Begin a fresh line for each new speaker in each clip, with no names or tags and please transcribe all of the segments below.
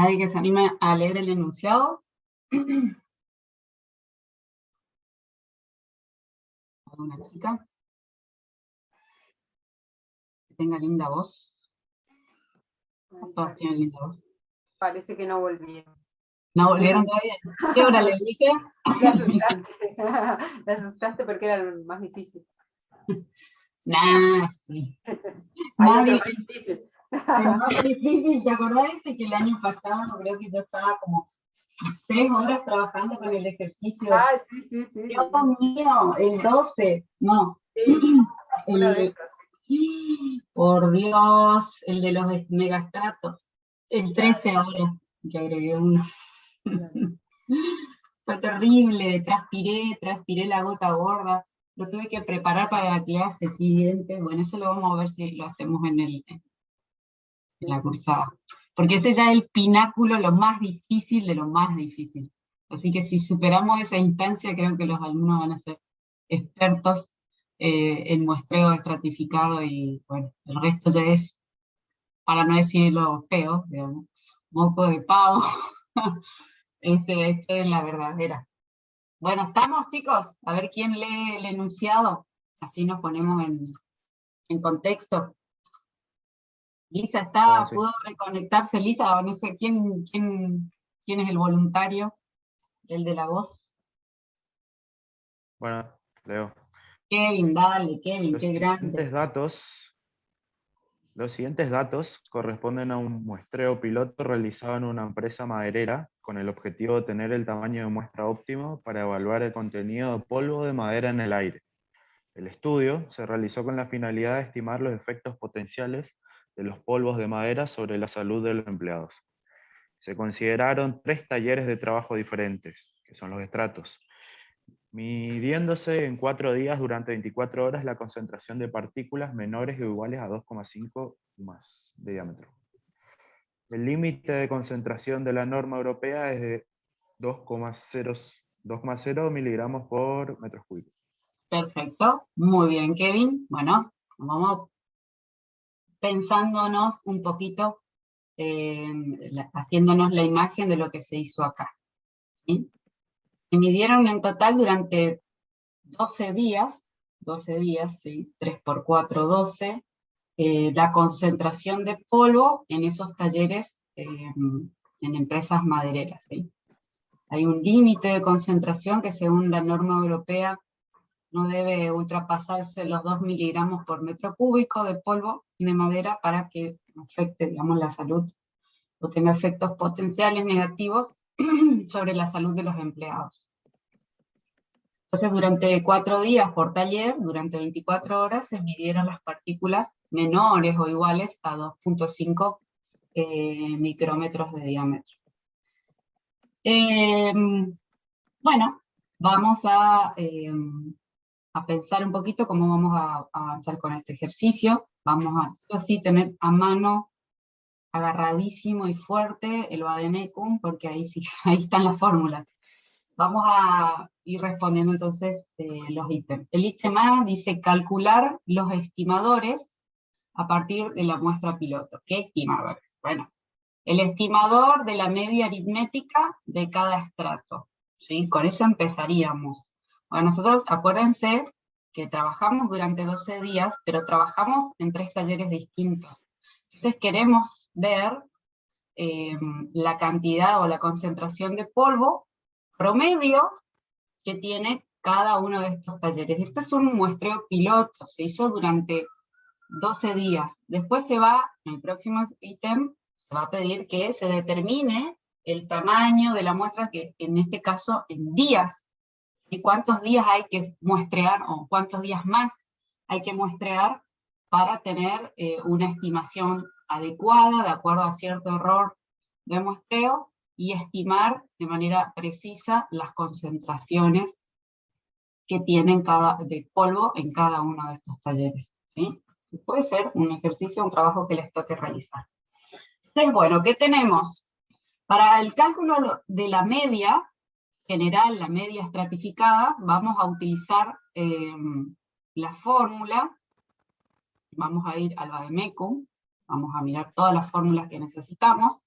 ¿Nadie que se anime a leer el enunciado? ¿Alguna chica? Que tenga linda voz. Todas tienen linda voz.
Parece que no volvieron.
¿No volvieron todavía? ¿Qué hora les dije?
Me asustaste porque era lo más difícil.
Nah, sí.
Hay
Más
otro más
difícil.
difícil.
Pero más difícil, ¿te acordás ese que el año pasado creo que yo estaba como 3 horas trabajando con el ejercicio?
Ah, sí, sí, sí.
Dios mío, el 12, no.
Sí, una de
El,
esas.
por Dios, el de los megastratos. El 13 ahora, que agregué uno. Fue terrible, transpiré la gota gorda. Lo tuve que preparar para la clase siguiente. Bueno, eso lo vamos a ver si lo hacemos en la cursada. Porque ese ya es el pináculo, lo más difícil de lo más difícil. Así que si superamos esa instancia, creo que los alumnos van a ser expertos en muestreo estratificado y bueno, el resto ya es, para no decir lo feo, digamos, moco de pavo. Este es la verdadera. Bueno, ¿estamos, chicos? A ver quién lee el enunciado. Así nos ponemos en contexto. Lisa está,
Sí.
¿pudo reconectarse Lisa? O no sé, ¿quién es el voluntario? ¿El de la voz?
Bueno, leo.
Kevin, dale, Kevin,
Los
qué grande.
siguientes datos corresponden a un muestreo piloto realizado en una empresa maderera con el objetivo de tener el tamaño de muestra óptimo para evaluar el contenido de polvo de madera en el aire. El estudio se realizó con la finalidad de estimar los efectos potenciales de los polvos de madera sobre la salud de los empleados. Se consideraron 3 talleres de trabajo diferentes, que son los estratos, midiéndose en 4 días durante 24 horas la concentración de partículas menores o iguales a 2,5 más de diámetro. El límite de concentración de la norma europea es de 2,0 miligramos por metro cúbico.
Perfecto, muy bien, Kevin. Bueno, vamos pensándonos un poquito, haciéndonos la imagen de lo que se hizo acá. ¿Sí? Se midieron en total durante 12 días, ¿sí? 3 por 4, 12, la concentración de polvo en esos talleres en empresas madereras. ¿Sí? Hay un límite de concentración que según la norma europea no debe ultrapasarse los 2 miligramos por metro cúbico de polvo de madera para que afecte, digamos, la salud o tenga efectos potenciales negativos sobre la salud de los empleados. Entonces, durante 4 días por taller, durante 24 horas, se midieron las partículas menores o iguales a 2,5 micrómetros de diámetro. Bueno, vamos a pensar un poquito cómo vamos a avanzar con este ejercicio. Vamos a, sí o sí, tener a mano agarradísimo y fuerte el vademecum, porque ahí sí, ahí están las fórmulas. Vamos a ir respondiendo entonces los ítems. El ítem A dice calcular los estimadores a partir de la muestra piloto. ¿Qué estimadores? Bueno, el estimador de la media aritmética de cada estrato. ¿Sí? Con eso empezaríamos. Bueno, nosotros, acuérdense que trabajamos durante 12 días, pero trabajamos en 3 talleres distintos. Entonces queremos ver la cantidad o la concentración de polvo promedio que tiene cada uno de estos talleres. Este es un muestreo piloto, se hizo durante 12 días. Después se va, en el próximo ítem, se va a pedir que se determine el tamaño de la muestra, que en este caso en días, y cuántos días hay que muestrear, o cuántos días más hay que muestrear para tener una estimación adecuada, de acuerdo a cierto error de muestreo, y estimar de manera precisa las concentraciones que tienen de polvo en cada uno de estos talleres. ¿Sí? Puede ser un ejercicio, un trabajo que les toque realizar. Entonces, bueno, ¿qué tenemos? Para el cálculo de la media general, la media estratificada, vamos a utilizar la fórmula, vamos a ir al vademecum, vamos a mirar todas las fórmulas que necesitamos.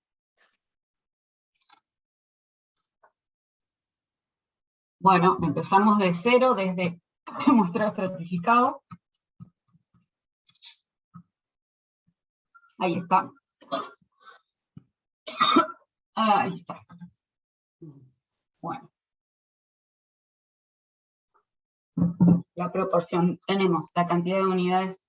Bueno, empezamos de cero desde muestreo estratificado. Ahí está. Ahí está. Bueno. La proporción, tenemos la cantidad de unidades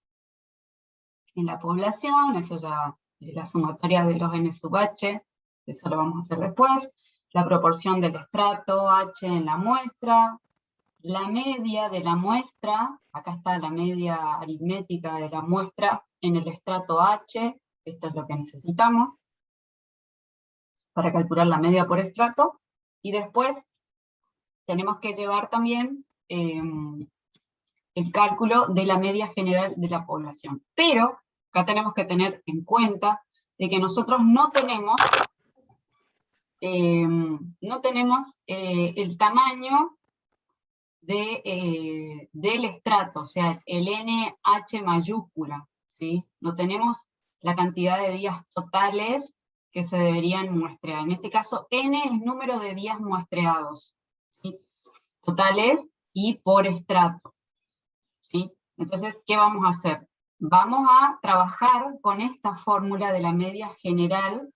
en la población, eso ya es la sumatoria de los n sub h, eso lo vamos a hacer después. La proporción del estrato h en la muestra, la media de la muestra, acá está la media aritmética de la muestra en el estrato h, esto es lo que necesitamos para calcular la media por estrato, y después tenemos que llevar también el cálculo de la media general de la población. Pero acá tenemos que tener en cuenta de que nosotros no tenemos el tamaño del estrato, o sea, el NH mayúscula, ¿sí? No tenemos la cantidad de días totales que se deberían muestrear. En este caso, N es número de días muestreados, ¿sí? Totales y por estrato, ¿sí? Entonces, ¿qué vamos a hacer? Vamos a trabajar con esta fórmula de la media general,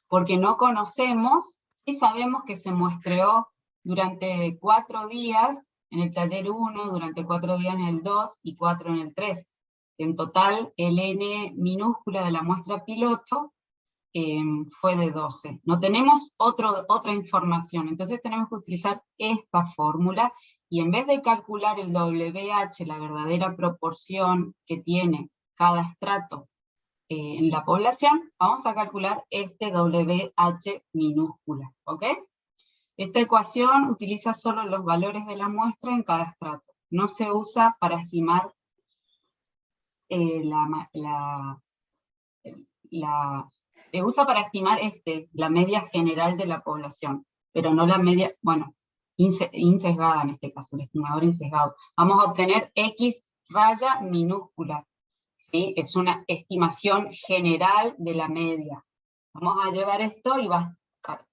porque no conocemos y sabemos que se muestreó durante 4 días en el taller 1, durante 4 días en el 2 y 4 en el 3. En total, el N minúscula de la muestra piloto fue de 12. No tenemos otra información, entonces tenemos que utilizar esta fórmula, y en vez de calcular el WH, la verdadera proporción que tiene cada estrato en la población, vamos a calcular este WH minúscula, ¿ok? Esta ecuación utiliza solo los valores de la muestra en cada estrato. No se usa para estimar se usa para estimar la media general de la población, pero no la media, bueno, insesgada en este caso, el estimador insesgado. Vamos a obtener X raya minúscula, ¿sí? Es una estimación general de la media. Vamos a llevar esto y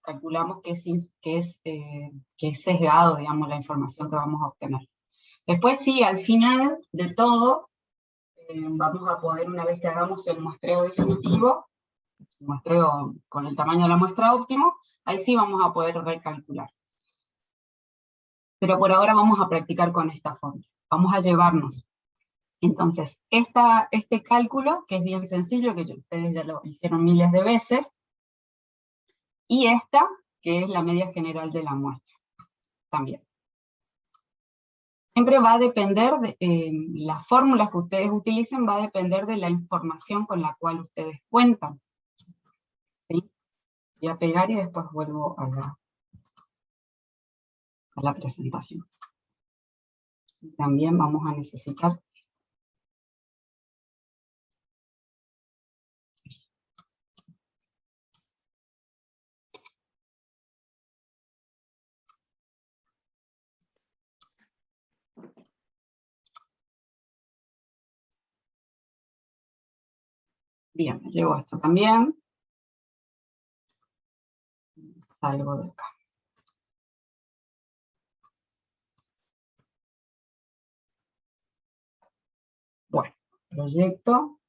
calculamos que es sesgado, digamos, la información que vamos a obtener. Después sí, al final de todo, vamos a poder, una vez que hagamos el muestreo definitivo, el muestreo con el tamaño de la muestra óptimo, ahí sí vamos a poder recalcular. Pero por ahora vamos a practicar con esta fórmula. Vamos a llevarnos. Entonces, este cálculo, que es bien sencillo, que ustedes ya lo hicieron miles de veces, y esta, que es la media general de la muestra, también. Siempre va a depender, las fórmulas que ustedes utilicen va a depender de la información con la cual ustedes cuentan. ¿Sí? Voy a pegar y después vuelvo a la presentación. También vamos a necesitar bien, me llevo esto también. Salgo de acá. Bueno, proyecto.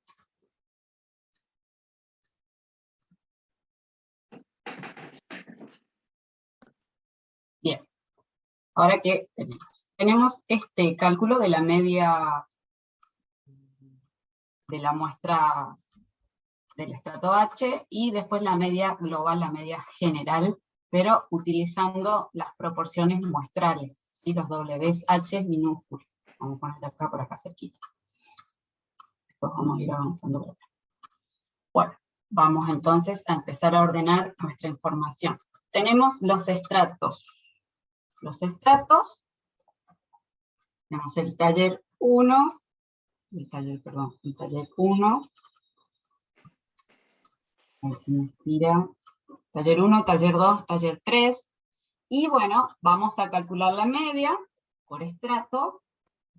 Bien. Ahora que tenemos este cálculo de la media de la muestra del estrato H, y después la media global, la media general, pero utilizando las proporciones muestrales, ¿sí? Los WH minúsculos. Vamos a poner acá por acá cerquita. Después vamos a ir avanzando por acá. Bueno, vamos entonces a empezar a ordenar nuestra información. Tenemos los estratos. Los estratos, tenemos el taller 1, el taller 1, a ver si me estira, taller 1, taller 2, taller 3, y bueno, vamos a calcular la media por estrato,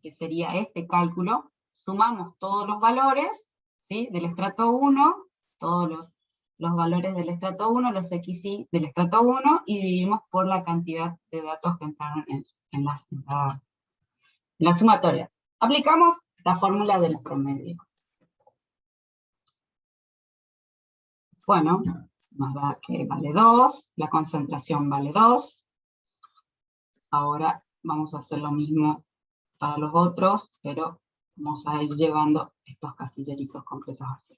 que sería este cálculo, sumamos todos los valores, ¿sí? Del estrato 1, todos los los valores del estrato 1, los XY del estrato 1, y dividimos por la cantidad de datos que entraron en la sumatoria. Aplicamos la fórmula del promedio. Bueno, nos da que vale 2, la concentración vale 2. Ahora vamos a hacer lo mismo para los otros, pero vamos a ir llevando estos casilleritos completos así.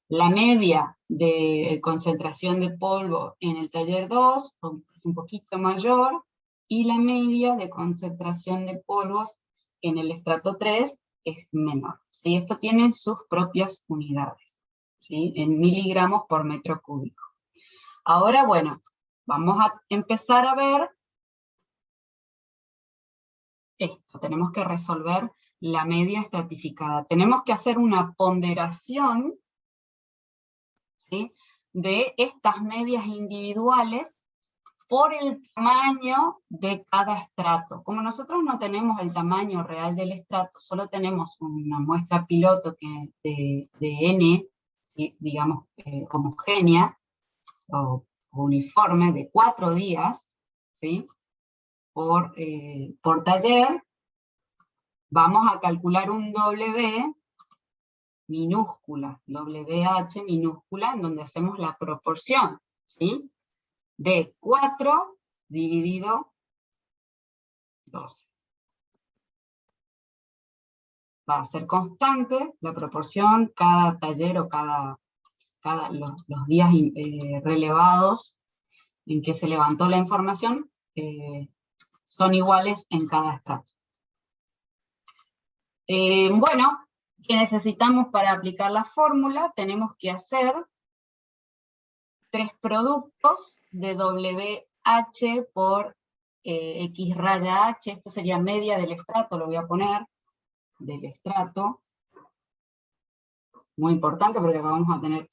La media de concentración de polvo en el taller 2 es un poquito mayor, y la media de concentración de polvos en el estrato 3 es menor. ¿Sí? Esto tiene sus propias unidades, ¿sí? En miligramos por metro cúbico. Ahora, bueno, vamos a empezar a ver esto. Tenemos que resolver la media estratificada. Tenemos que hacer una ponderación, ¿sí?, de estas medias individuales por el tamaño de cada estrato. Como nosotros no tenemos el tamaño real del estrato, solo tenemos una muestra piloto que de N, ¿sí?, digamos, homogénea o uniforme de 4 días, ¿sí?, por taller, vamos a calcular un W minúscula, WH minúscula, en donde hacemos la proporción, ¿sí?, de 4 dividido 12. Va a ser constante la proporción, cada taller o los días relevados en que se levantó la información son iguales en cada estrato. Bueno, ¿qué necesitamos para aplicar la fórmula? Tenemos que hacer 3 productos de WH por X raya H. Esto sería media del estrato, lo voy a poner, del estrato. Muy importante porque acá vamos a tener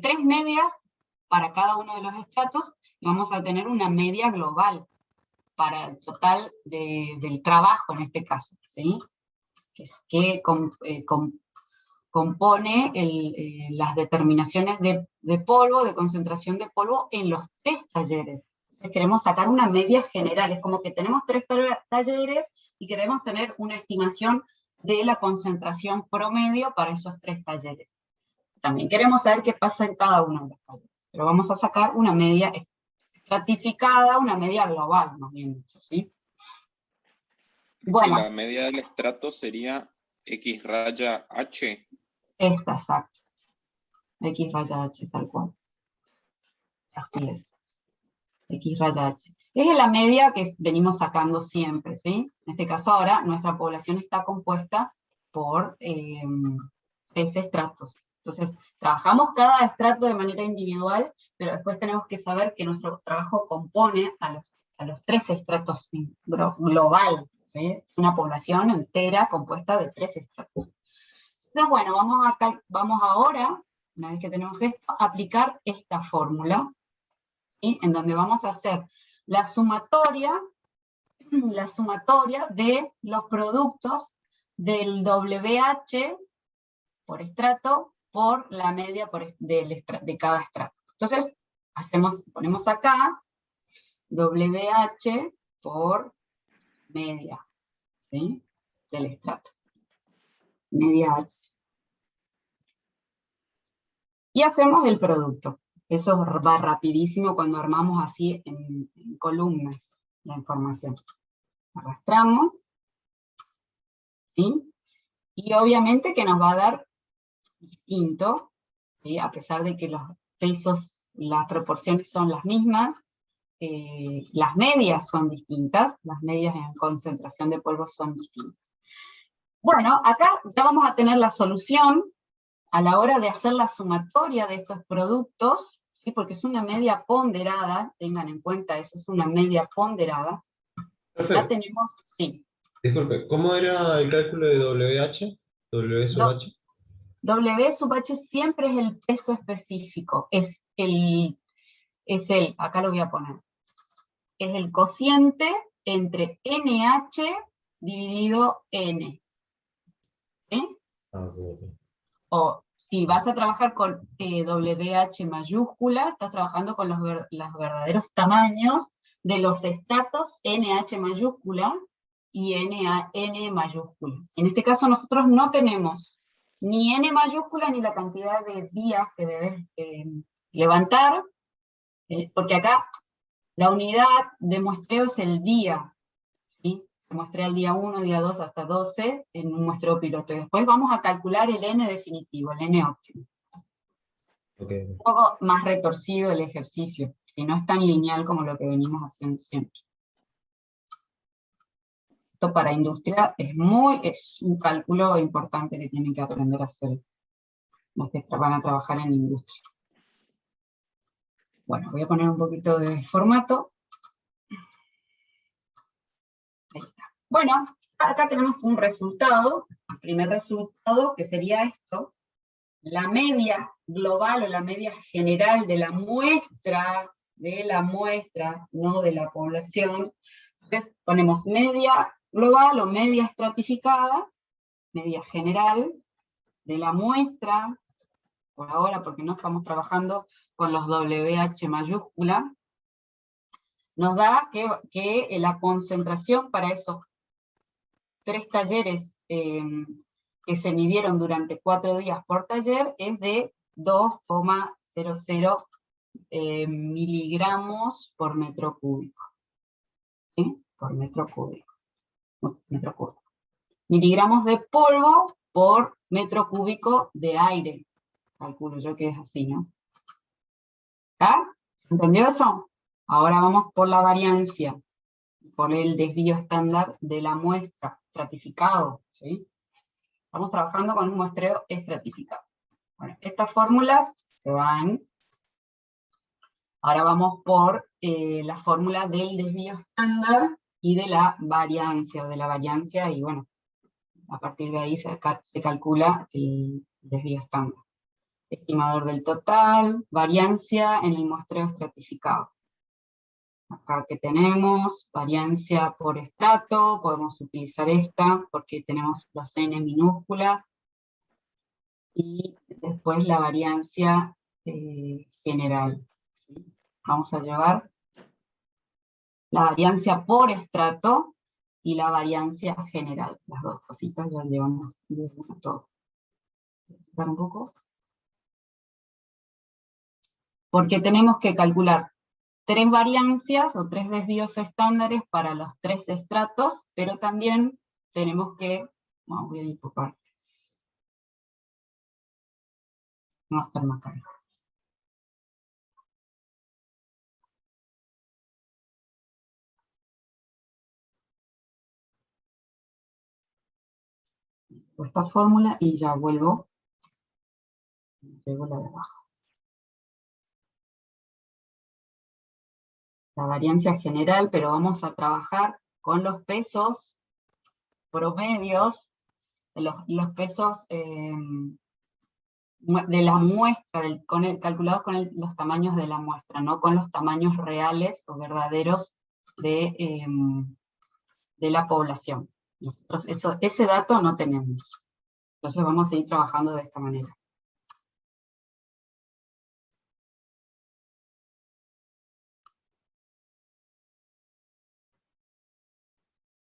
3 medias para cada uno de los estratos, y vamos a tener una media global para el total del trabajo en este caso, ¿sí?, que compone las determinaciones de polvo, de concentración de polvo en los 3 talleres. Entonces queremos sacar una media general, es como que tenemos 3 talleres y queremos tener una estimación de la concentración promedio para esos 3 talleres. También queremos saber qué pasa en cada uno de los talleres, pero vamos a sacar una media estratificada, una media global, más bien dicho, ¿sí? Bueno.
Y la media del estrato sería X raya H.
Esta, exacto. X raya H, tal cual. Así es. X raya H. Es la media que venimos sacando siempre, ¿sí? En este caso ahora nuestra población está compuesta por 3 estratos. Entonces, trabajamos cada estrato de manera individual, pero después tenemos que saber que nuestro trabajo compone a los 3 estratos global, ¿sí? Es una población entera compuesta de 3 estratos. Entonces, bueno, vamos ahora, una vez que tenemos esto, a aplicar esta fórmula, ¿sí?, en donde vamos a hacer la sumatoria de los productos del WH por estrato por la media de cada estrato. Entonces, ponemos acá WH por media, ¿sí?, del estrato. Media H. Y hacemos el producto. Eso va rapidísimo cuando armamos así en columnas la información. Arrastramos, ¿sí? Y obviamente que nos va a dar distinto, ¿sí?, a pesar de que los pesos, las proporciones son las mismas, las medias son distintas, las medias en concentración de polvo son distintas. Bueno, acá ya vamos a tener la solución a la hora de hacer la sumatoria de estos productos, ¿sí?, porque es una media ponderada, tengan en cuenta eso, es una media ponderada.
Perfecto.
Ya tenemos, sí.
Disculpe, ¿cómo era el cálculo de WH? W sub H.
W sub H siempre es el peso específico, acá lo voy a poner, es el cociente entre NH dividido N. ¿Sí?
Ah, ok.
O si vas a trabajar con WH mayúscula, estás trabajando con los verdaderos tamaños de los estratos NH mayúscula y N mayúscula. En este caso nosotros no tenemos ni N mayúscula ni la cantidad de días que debes levantar, porque acá la unidad de muestreo es el día, ¿sí? Se muestrea el día 1, día 2 hasta 12 en un muestreo piloto. Y después vamos a calcular el N definitivo, el N óptimo.
Okay.
Un poco más retorcido el ejercicio, si no es tan lineal como lo que venimos haciendo siempre. Esto para industria es un cálculo importante que tienen que aprender a hacer los que van a trabajar en industria. Bueno, voy a poner un poquito de formato. Ahí está. Bueno, acá tenemos un resultado, el primer resultado que sería esto, la media global o la media general de la muestra, no de la población. Entonces ponemos media global o media estratificada, media general de la muestra, por ahora porque no estamos trabajando con los WH mayúscula, nos da que la concentración para esos 3 talleres que se midieron durante 4 días por taller es de 2,00 miligramos por metro cúbico. ¿Sí? Por metro cúbico. Miligramos de polvo por metro cúbico de aire. Calculo yo que es así, ¿no? ¿Ah? ¿Entendió eso? Ahora vamos por la variancia, por el desvío estándar de la muestra, estratificado, ¿sí? Estamos trabajando con un muestreo estratificado. Bueno, estas fórmulas se van. Ahora vamos por la fórmula del desvío estándar y de la variancia, y bueno, a partir de ahí se calcula el desvío estándar. Estimador del total, variancia en el muestreo estratificado. Acá que tenemos, variancia por estrato, podemos utilizar esta porque tenemos los N minúsculas, y después la variancia general. Vamos a llevar la variancia por estrato y la variancia general. Las dos cositas ya llevamos todo. Voy a quitar un poco. Porque tenemos que calcular 3 variancias o 3 desvíos estándares para los 3 estratos, pero también tenemos que, bueno, voy a ir por partes. No va a estar más caro. Esta fórmula y ya vuelvo. Llevo la de abajo. La variancia general, pero vamos a trabajar con los pesos promedios, los pesos de la muestra, calculados con los tamaños de la muestra, no con los tamaños reales o verdaderos de la población. Nosotros ese dato no tenemos. Entonces vamos a ir trabajando de esta manera.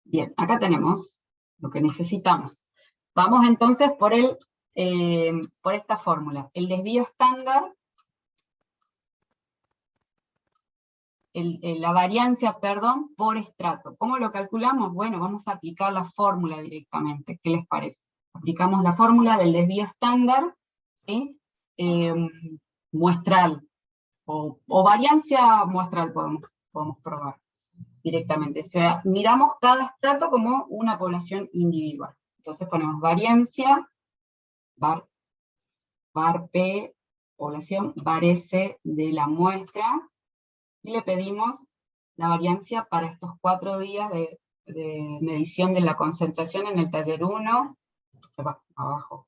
Bien, acá tenemos lo que necesitamos. Vamos entonces por esta fórmula. El desvío estándar, la variancia, perdón, por estrato. ¿Cómo lo calculamos? Bueno, vamos a aplicar la fórmula directamente. ¿Qué les parece? Aplicamos la fórmula del desvío estándar, ¿sí? Muestral, o variancia muestral podemos probar directamente. O sea, miramos cada estrato como una población individual. Entonces ponemos variancia, var P, población, var S de la muestra, y le pedimos la variancia para estos 4 días de medición de la concentración en el taller 1, abajo.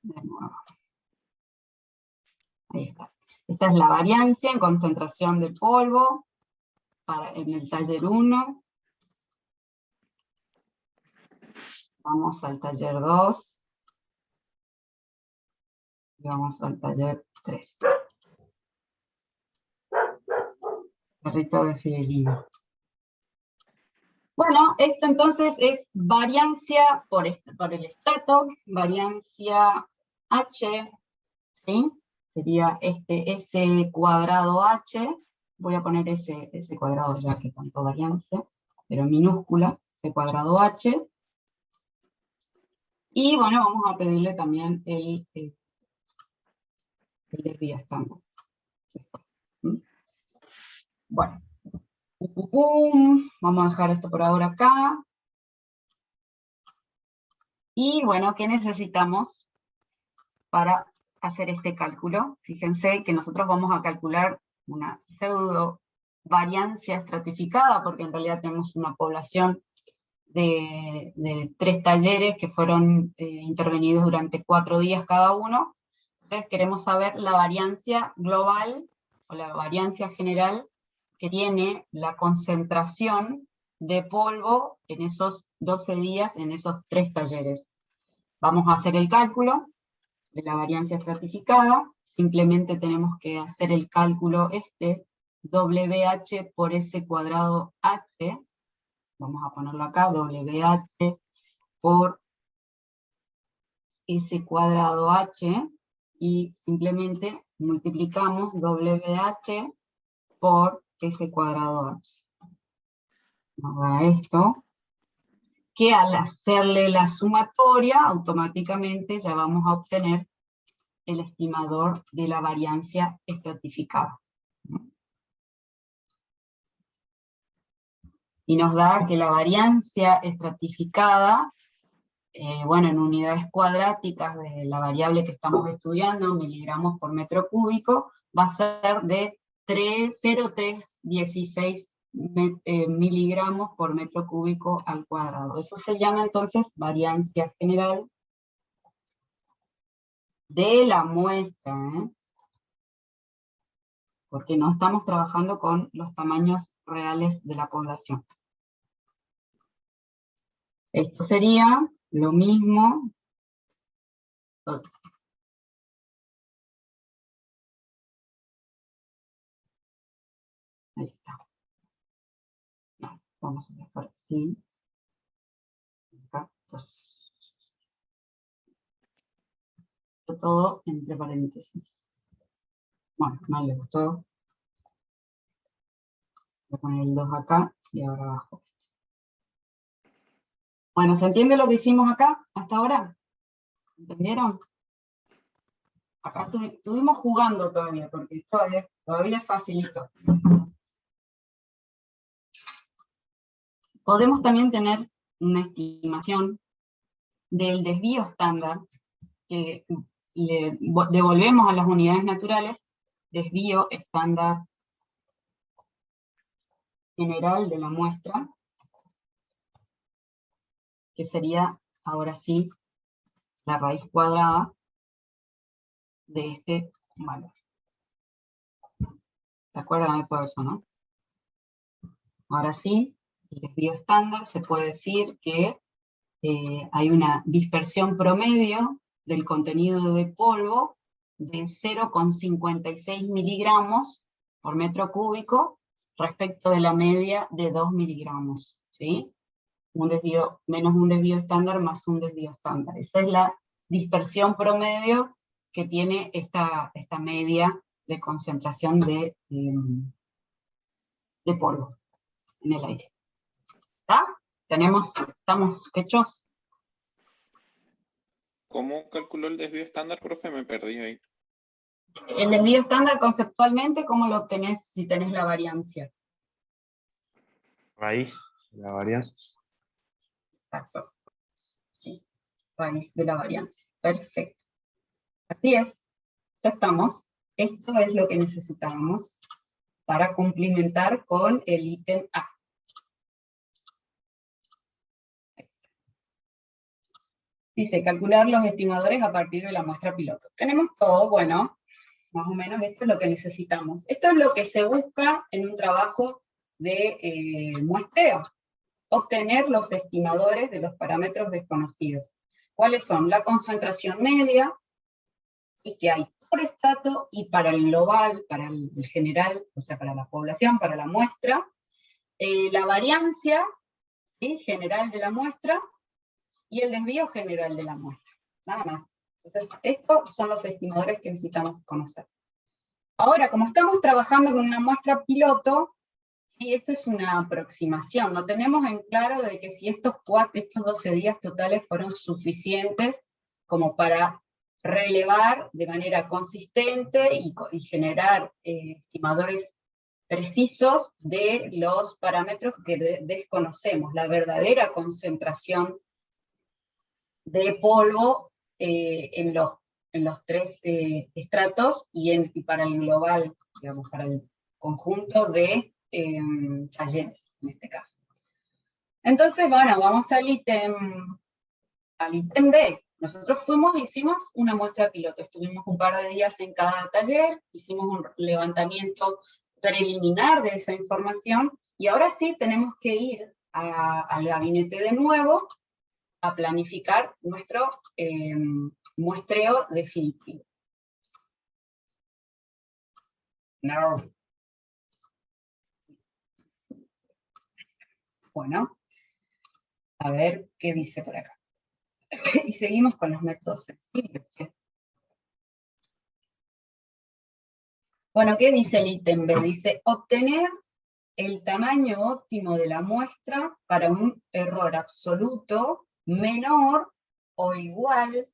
De nuevo. Ahí está. Esta es la variancia en concentración de polvo en el taller 1. Vamos al taller 2. Y vamos al taller 3. Perrito de Fidelino. Bueno, esto entonces es variancia por el estrato, variancia H, ¿sí? Sería este S cuadrado H, voy a poner ese cuadrado ya que tanto variancia, pero minúscula, S cuadrado H. Y bueno, vamos a pedirle también el desvío estándar. ¿Mm? Bueno. Vamos a dejar esto por ahora acá. Y bueno, ¿qué necesitamos para hacer este cálculo? Fíjense que nosotros vamos a calcular una pseudo variancia estratificada, porque en realidad tenemos una población de 3 talleres que fueron intervenidos durante 4 días cada uno. Entonces queremos saber la variancia global, o la variancia general, que tiene la concentración de polvo en esos 12 días, en esos 3 talleres. Vamos a hacer el cálculo de la variancia estratificada, simplemente tenemos que hacer el cálculo WH por S cuadrado H, vamos a ponerlo acá, WH por S cuadrado H, y simplemente multiplicamos WH por S cuadrado H. Nos da esto, que al hacerle la sumatoria, automáticamente ya vamos a obtener el estimador de la variancia estratificada. Y nos da que la variancia estratificada, bueno, en unidades cuadráticas de la variable que estamos estudiando, miligramos por metro cúbico, va a ser de 0,316 miligramos por metro cúbico al cuadrado. Eso se llama entonces variancia general de la muestra, porque no estamos trabajando con los tamaños reales de la población. Esto sería lo mismo. Ahí está. No, vamos a dejar así. Acá, todo entre paréntesis. Bueno, no le gustó. Voy a poner el 2 acá y ahora abajo. Bueno, ¿se entiende lo que hicimos acá hasta ahora? ¿Entendieron? Acá estuvimos jugando todavía, porque todavía es facilito. Podemos también tener una estimación del desvío estándar, que le devolvemos a las unidades naturales, desvío estándar general de la muestra, que sería, ahora sí, la raíz cuadrada de este valor. ¿Se acuerdan de todo eso, no? Ahora sí, el desvío estándar se puede decir que hay una dispersión promedio del contenido de polvo de 0,56 miligramos por metro cúbico respecto de la media de 2 miligramos, ¿sí? Un desvío, menos un desvío estándar más un desvío estándar. Esa es la dispersión promedio que tiene esta media de concentración de polvo en el aire. ¿Está? ¿Estamos hechos?
¿Cómo calculó el desvío estándar, profe? Me perdí ahí.
El desvío estándar conceptualmente, ¿cómo lo obtenés si tenés la variancia?
Raíz, la varianza.
Exacto. Sí, raíz de la variancia. Perfecto. Así es. Ya estamos. Esto es lo que necesitábamos para cumplimentar con el ítem A. Dice, calcular los estimadores a partir de la muestra piloto. Tenemos todo, bueno, más o menos esto es lo que necesitamos. Esto es lo que se busca en un trabajo de muestreo. obtener los estimadores de los parámetros desconocidos. ¿Cuáles son? La concentración media, y que hay por estrato, y para el global, para el general, o sea, para la población, para la muestra, la variancia, ¿sí?, general de la muestra, y el desvío general de la muestra, nada más. Entonces, estos son los estimadores que necesitamos conocer. Ahora, como estamos trabajando con una muestra piloto, y esta es una aproximación, no tenemos en claro de que si estos 12 días totales fueron suficientes como para relevar de manera consistente y generar estimadores precisos de los parámetros que desconocemos, la verdadera concentración de polvo en los 3 estratos y para el global, digamos, para el conjunto de talleres, en este caso. Entonces, bueno, vamos al ítem B. Nosotros hicimos una muestra piloto, estuvimos un par de días en cada taller, hicimos un levantamiento preliminar de esa información, y ahora sí tenemos que ir al gabinete de nuevo a planificar nuestro muestreo definitivo. No. Bueno, a ver qué dice por acá. Y seguimos con los métodos sencillos. Bueno, ¿qué dice el ítem B? Dice, obtener el tamaño óptimo de la muestra para un error absoluto menor o igual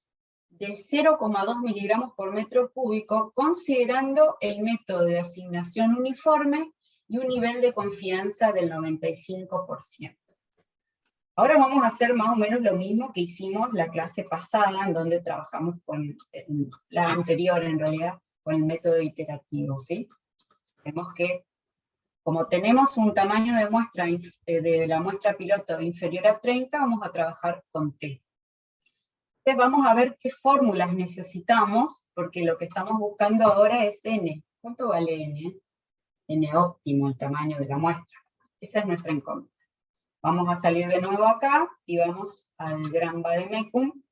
de 0,2 miligramos por metro cúbico, considerando el método de asignación uniforme y un nivel de confianza del 95%. Ahora vamos a hacer más o menos lo mismo que hicimos la clase pasada, en donde trabajamos con la anterior, en realidad, con el método iterativo, ¿sí? Vemos que, como tenemos un tamaño de muestra de la muestra piloto inferior a 30, vamos a trabajar con T. Entonces vamos a ver qué fórmulas necesitamos, porque lo que estamos buscando ahora es N. ¿Cuánto vale N? N óptimo, el tamaño de la muestra. Esta es nuestra incógnita. Vamos a salir de nuevo acá, y vamos al gran vademecum.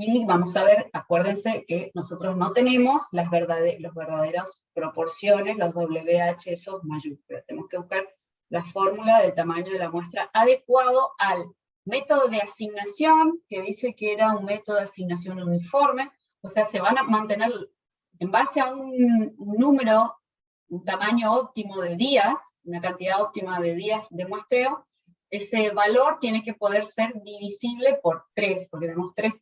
Y vamos a ver, acuérdense que nosotros no tenemos las verdaderas proporciones, los WH, esos mayúsculas. Tenemos que buscar la fórmula del tamaño de la muestra adecuado al método de asignación, que dice que era un método de asignación uniforme, o sea, se van a mantener en base a un número, un tamaño óptimo de días, una cantidad óptima de días de muestreo. Ese valor tiene que poder ser divisible por 3, porque tenemos tres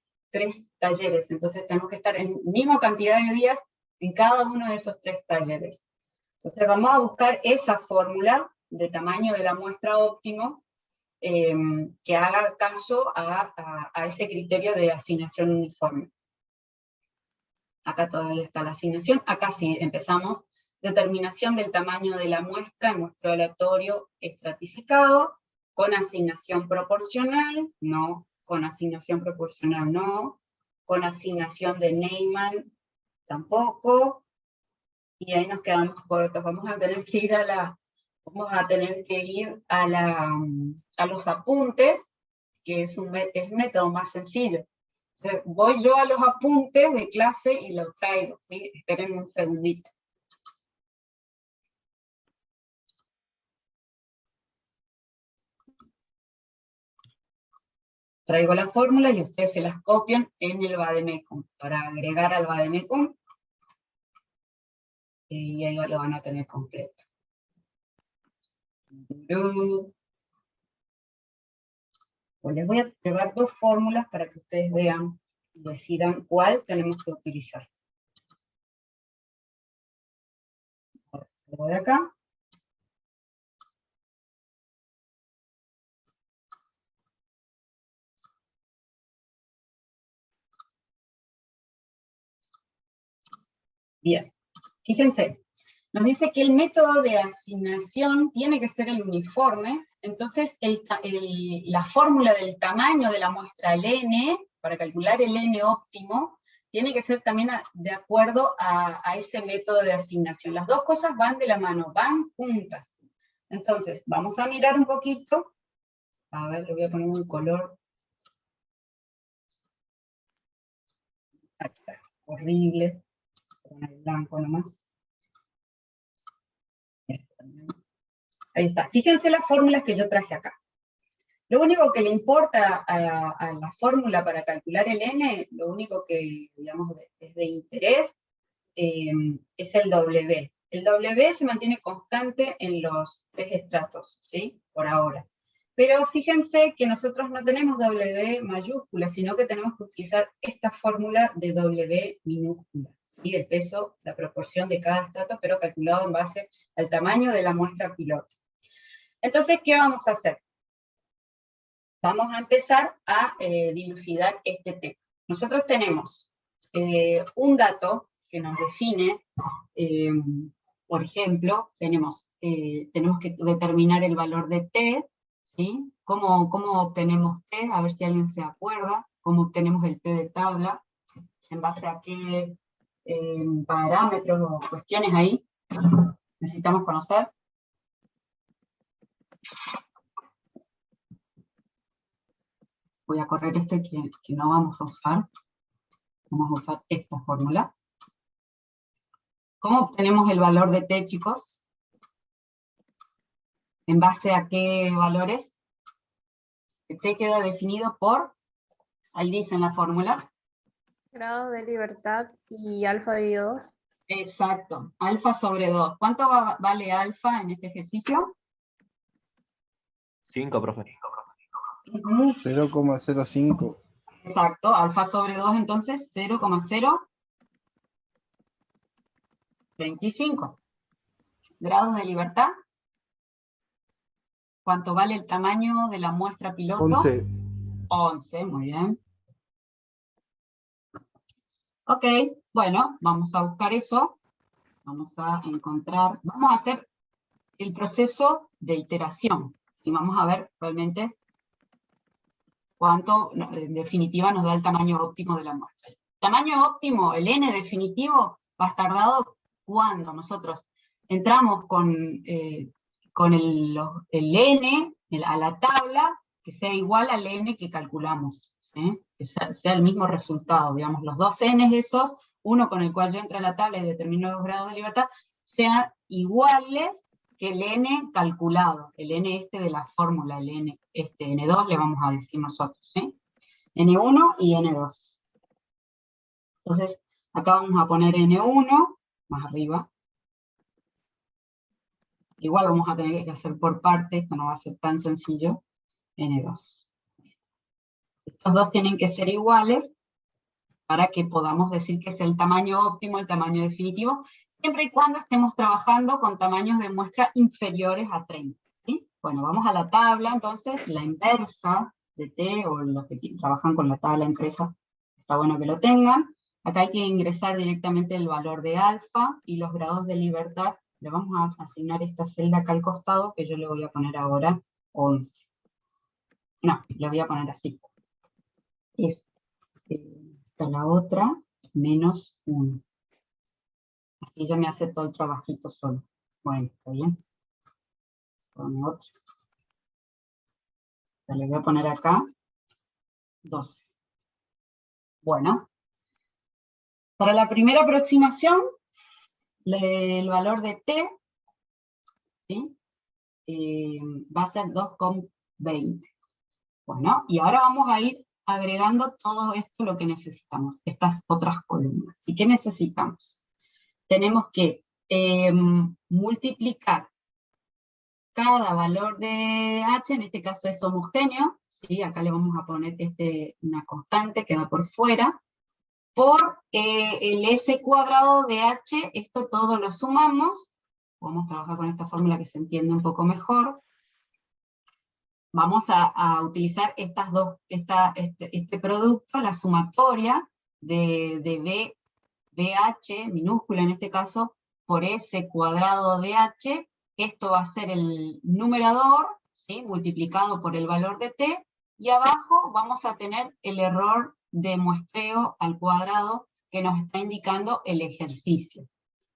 talleres, entonces tenemos que estar en misma cantidad de días en cada uno de esos 3 talleres. Entonces vamos a buscar esa fórmula de tamaño de la muestra óptimo que haga caso a ese criterio de asignación uniforme. Acá todavía está la asignación, acá sí empezamos. Determinación del tamaño de la muestra en muestreo aleatorio estratificado, con asignación proporcional, no. Con asignación proporcional no, con asignación de Neyman tampoco, y ahí nos quedamos cortos. Vamos a tener que ir a los apuntes, que es el método más sencillo. Entonces, voy yo a los apuntes de clase y los traigo, ¿sí? Espérenme un segundito. Traigo la fórmula y ustedes se las copian en el vademecum, para agregar al vademecum, y ahí lo van a tener completo. Pues les voy a llevar 2 fórmulas para que ustedes vean y decidan cuál tenemos que utilizar. Lo voy acá. Bien, fíjense, nos dice que el método de asignación tiene que ser el uniforme, entonces la fórmula del tamaño de la muestra, el N, para calcular el N óptimo, tiene que ser también de acuerdo a ese método de asignación. Las dos cosas van de la mano, van juntas. Entonces, vamos a mirar un poquito. A ver, le voy a poner un color. Ahí está, horrible. Con el blanco nomás. Ahí está. Fíjense las fórmulas que yo traje acá. Lo único que le importa a la fórmula para calcular el n, lo único que, digamos, es de interés, es el W. El W se mantiene constante en los 3 estratos, ¿sí? Por ahora. Pero fíjense que nosotros no tenemos W mayúscula, sino que tenemos que utilizar esta fórmula de W minúscula. ¿Sí? El peso, la proporción de cada estrato, pero calculado en base al tamaño de la muestra piloto. Entonces, ¿qué vamos a hacer? Vamos a empezar a dilucidar este tema. Nosotros tenemos un dato que nos define, por ejemplo, tenemos que determinar el valor de t, ¿sí? ¿Cómo obtenemos t? A ver si alguien se acuerda. ¿Cómo obtenemos el t de tabla? ¿En base a qué parámetros o cuestiones ahí necesitamos conocer? Voy a correr que no vamos a usar. Vamos a usar esta fórmula. ¿Cómo obtenemos el valor de t, chicos? ¿En base a qué valores? T queda definido por, ahí dice en la fórmula.
Grado de libertad y alfa dividido 2.
Exacto, alfa sobre 2. ¿Cuánto vale alfa en este ejercicio?
5, profe.
0,05.
Exacto, alfa sobre 2 entonces 0,025. Grados de libertad. ¿Cuánto vale el tamaño de la muestra piloto?
11.
11, muy bien. Ok, bueno, vamos a buscar eso. Vamos a encontrar, vamos a hacer el proceso de iteración. Y vamos a ver realmente cuánto, en definitiva, nos da el tamaño óptimo de la muestra. El tamaño óptimo, el n definitivo, va a estar dado cuando nosotros entramos con el n a la tabla, que sea igual al n que calculamos, ¿sí? Que sea el mismo resultado, digamos, los dos n's esos, uno con el cual yo entro a la tabla y determino los grados de libertad, sean iguales que el n calculado, el n de la fórmula, el n2 le vamos a decir nosotros, ¿sí? n1 y n2. Entonces, acá vamos a poner n1, más arriba. Igual vamos a tener que hacer por parte, esto no va a ser tan sencillo, n2. Estos dos tienen que ser iguales para que podamos decir que es el tamaño óptimo, el tamaño definitivo, siempre y cuando estemos trabajando con tamaños de muestra inferiores a 30. ¿Sí? Bueno, vamos a la tabla, entonces, la inversa de t, o los que trabajan con la tabla impresa, está bueno que lo tengan. Acá hay que ingresar directamente el valor de alfa, y los grados de libertad, le vamos a asignar esta celda acá al costado, que yo le voy a poner ahora 11. No, le voy a poner así. Esta la otra, menos 1. Aquí ya me hace todo el trabajito solo. Bueno, está bien. Pone otra. Ya le voy a poner acá 12. Bueno. Para la primera aproximación, el valor de t, ¿sí? Va a ser 2,20. Bueno, y ahora vamos a ir agregando todo esto lo que necesitamos, estas otras columnas. ¿Y qué necesitamos? Tenemos que multiplicar cada valor de h, en este caso es homogéneo, ¿sí? Acá le vamos a poner una constante que va por fuera, por el s cuadrado de h, esto todo lo sumamos, vamos a trabajar con esta fórmula que se entiende un poco mejor. Vamos a utilizar este producto, la sumatoria de BH, minúscula en este caso, por S cuadrado de H, esto va a ser el numerador, ¿sí? Multiplicado por el valor de T, y abajo vamos a tener el error de muestreo al cuadrado, que que nos está indicando el ejercicio.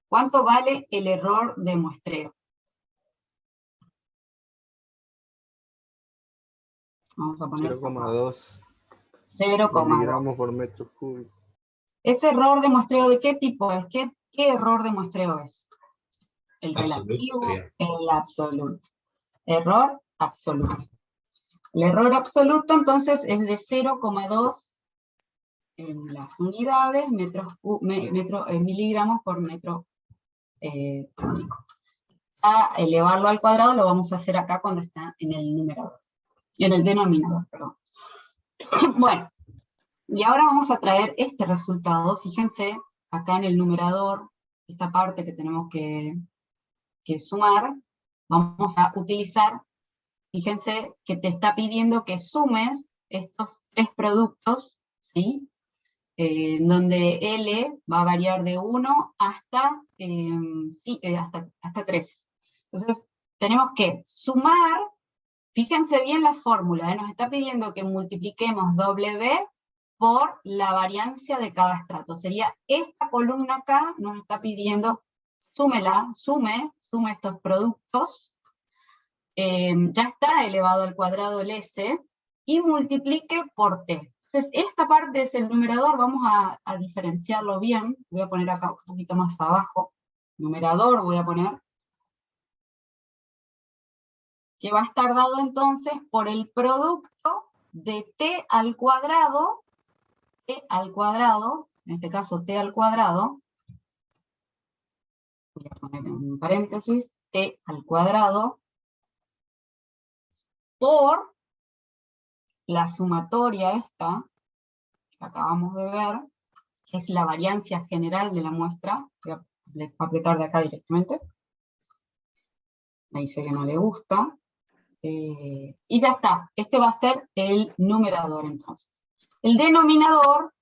¿Cuánto vale el error de muestreo? Vamos a poner
0,2
0,2.
miligramos por metro cúbico.
¿Ese error de muestreo de qué tipo es? ¿Qué error de muestreo es? El
Absoluto
relativo,
sería.
el absoluto. Error absoluto. El error absoluto entonces es de 0,2 en las unidades, miligramos por metro cúbico. A elevarlo al cuadrado lo vamos a hacer acá cuando está en el numerador, en el denominador, perdón. Bueno, y ahora vamos a traer este resultado. Fíjense, acá en el numerador, esta parte que tenemos que sumar, vamos a utilizar, fíjense que te está pidiendo que sumes estos tres productos, ¿sí? Donde L va a variar de 1 hasta 3. Entonces, tenemos que sumar, fíjense bien la fórmula, nos está pidiendo que multipliquemos W por la variancia de cada estrato. Sería esta columna acá, nos está pidiendo, sume estos productos, ya está elevado al cuadrado el S, y multiplique por T. Entonces, esta parte es el numerador, vamos a diferenciarlo bien, voy a poner acá un poquito más abajo, numerador voy a poner, que va a estar dado entonces por el producto de T al cuadrado, en este caso T al cuadrado, voy a poner en paréntesis, T al cuadrado, por la sumatoria esta, que acabamos de ver, que es la variancia general de la muestra. Voy a apretar de acá directamente. Me dice que no le gusta. Y ya está. Este va a ser el numerador entonces. El denominador,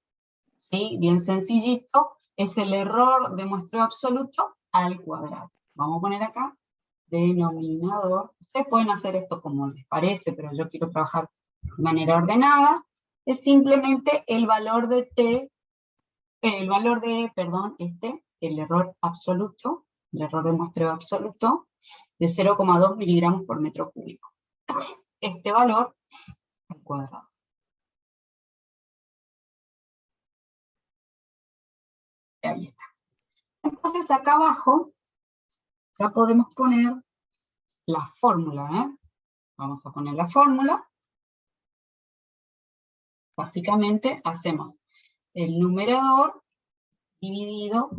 ¿sí? Bien sencillito, es el error de muestreo absoluto al cuadrado. Vamos a poner acá, denominador. Ustedes pueden hacer esto como les parece, pero yo quiero trabajar de manera ordenada. Es simplemente el valor de T, el error absoluto, el error de muestreo absoluto, de 0,2 miligramos por metro cúbico. Este valor al cuadrado. Ahí está. Entonces acá abajo ya podemos poner la fórmula, Vamos a poner la fórmula. Básicamente hacemos el numerador dividido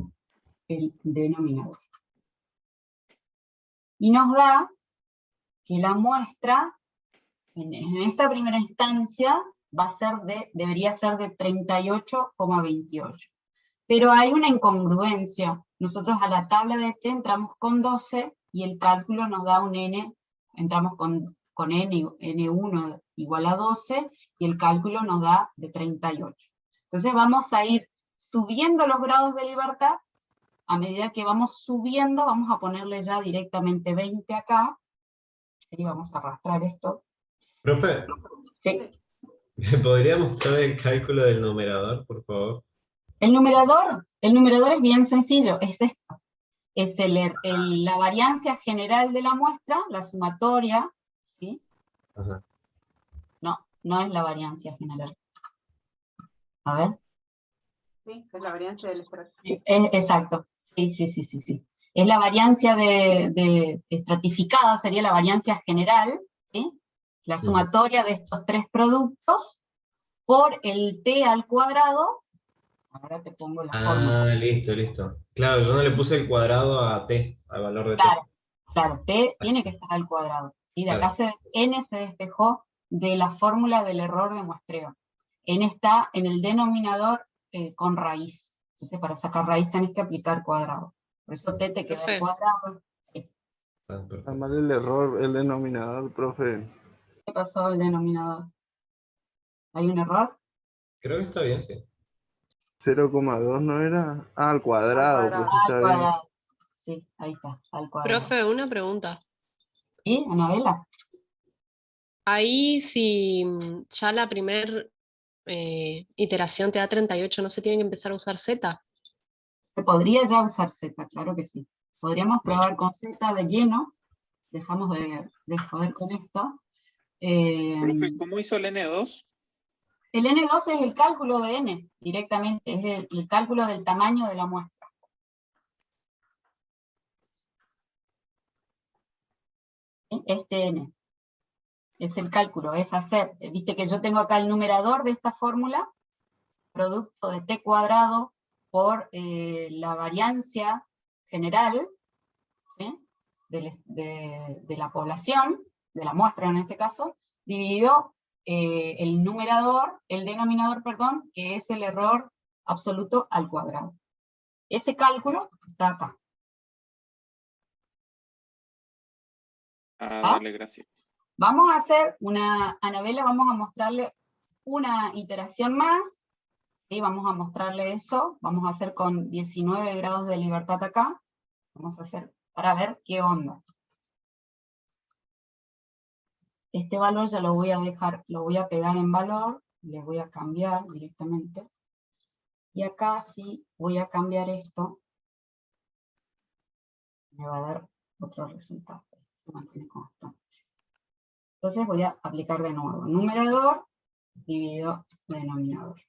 el denominador. Y nos da que la muestra, en esta primera instancia, debería ser de 38,28. Pero hay una incongruencia. Nosotros a la tabla de T entramos con 12 y el cálculo nos da un N, entramos con N1 igual a 12 y el cálculo nos da de 38. Entonces vamos a ir subiendo los grados de libertad. A medida que vamos subiendo, vamos a ponerle ya directamente 20 acá. Y vamos a arrastrar esto.
Profe,
Sí.
¿me podría mostrar el cálculo del numerador, por favor?
El numerador es bien sencillo, es esto. Es la variancia general de la muestra, la sumatoria, ¿sí?
Ajá.
No es la variancia general. A ver.
Sí, es la variancia del estrato.
Exacto. Sí. Es la variancia de estratificada, sería la variancia general, ¿sí? La sumatoria de estos tres productos por el T al cuadrado. Ahora te pongo la fórmula.
Listo. Claro, yo no le puse el cuadrado a T, al valor de T.
Claro, T tiene que estar al cuadrado. ¿Sí? De acá N se despejó de la fórmula del error de muestreo. N está en el denominador con raíz. Entonces para sacar raíz tenés que aplicar cuadrado. Por eso T te queda al cuadrado.
Está mal el error, el denominador, profe.
¿Qué pasó el denominador? ¿Hay un error?
Creo que está bien, sí.
0,2 no era. Ah, al cuadrado,
Al
profe,
Al
está bien.
cuadrado. Sí, ahí está, al cuadrado.
Profe, una pregunta.
¿Sí, Anabela?
Ahí si ya la primer
iteración te da 38, ¿no se tiene que empezar a usar Z?
Se podría ya usar Z, claro que sí. Podríamos probar con Z de lleno, dejamos de joder con esto.
Profe, ¿cómo hizo el N2?
El N2 es el cálculo de N, directamente, es el cálculo del tamaño de la muestra. Este N es el cálculo, es hacer, viste que yo tengo acá el numerador de esta fórmula, producto de t cuadrado por la variancia general, ¿sí? de la población, de la muestra en este caso, dividido el denominador, perdón, que es el error absoluto al cuadrado. Ese cálculo está acá. ¿Ah?
Dale, gracias.
Vamos a hacer Anabela, vamos a mostrarle una iteración más, ¿sí? Vamos a mostrarle eso, vamos a hacer con 19 grados de libertad acá, vamos a hacer para ver qué onda. Este valor ya lo voy a dejar, lo voy a pegar en valor, le voy a cambiar directamente. Y acá sí voy a cambiar esto, me va a dar otro resultado. Se mantiene constante. Entonces voy a aplicar de nuevo numerador dividido denominador.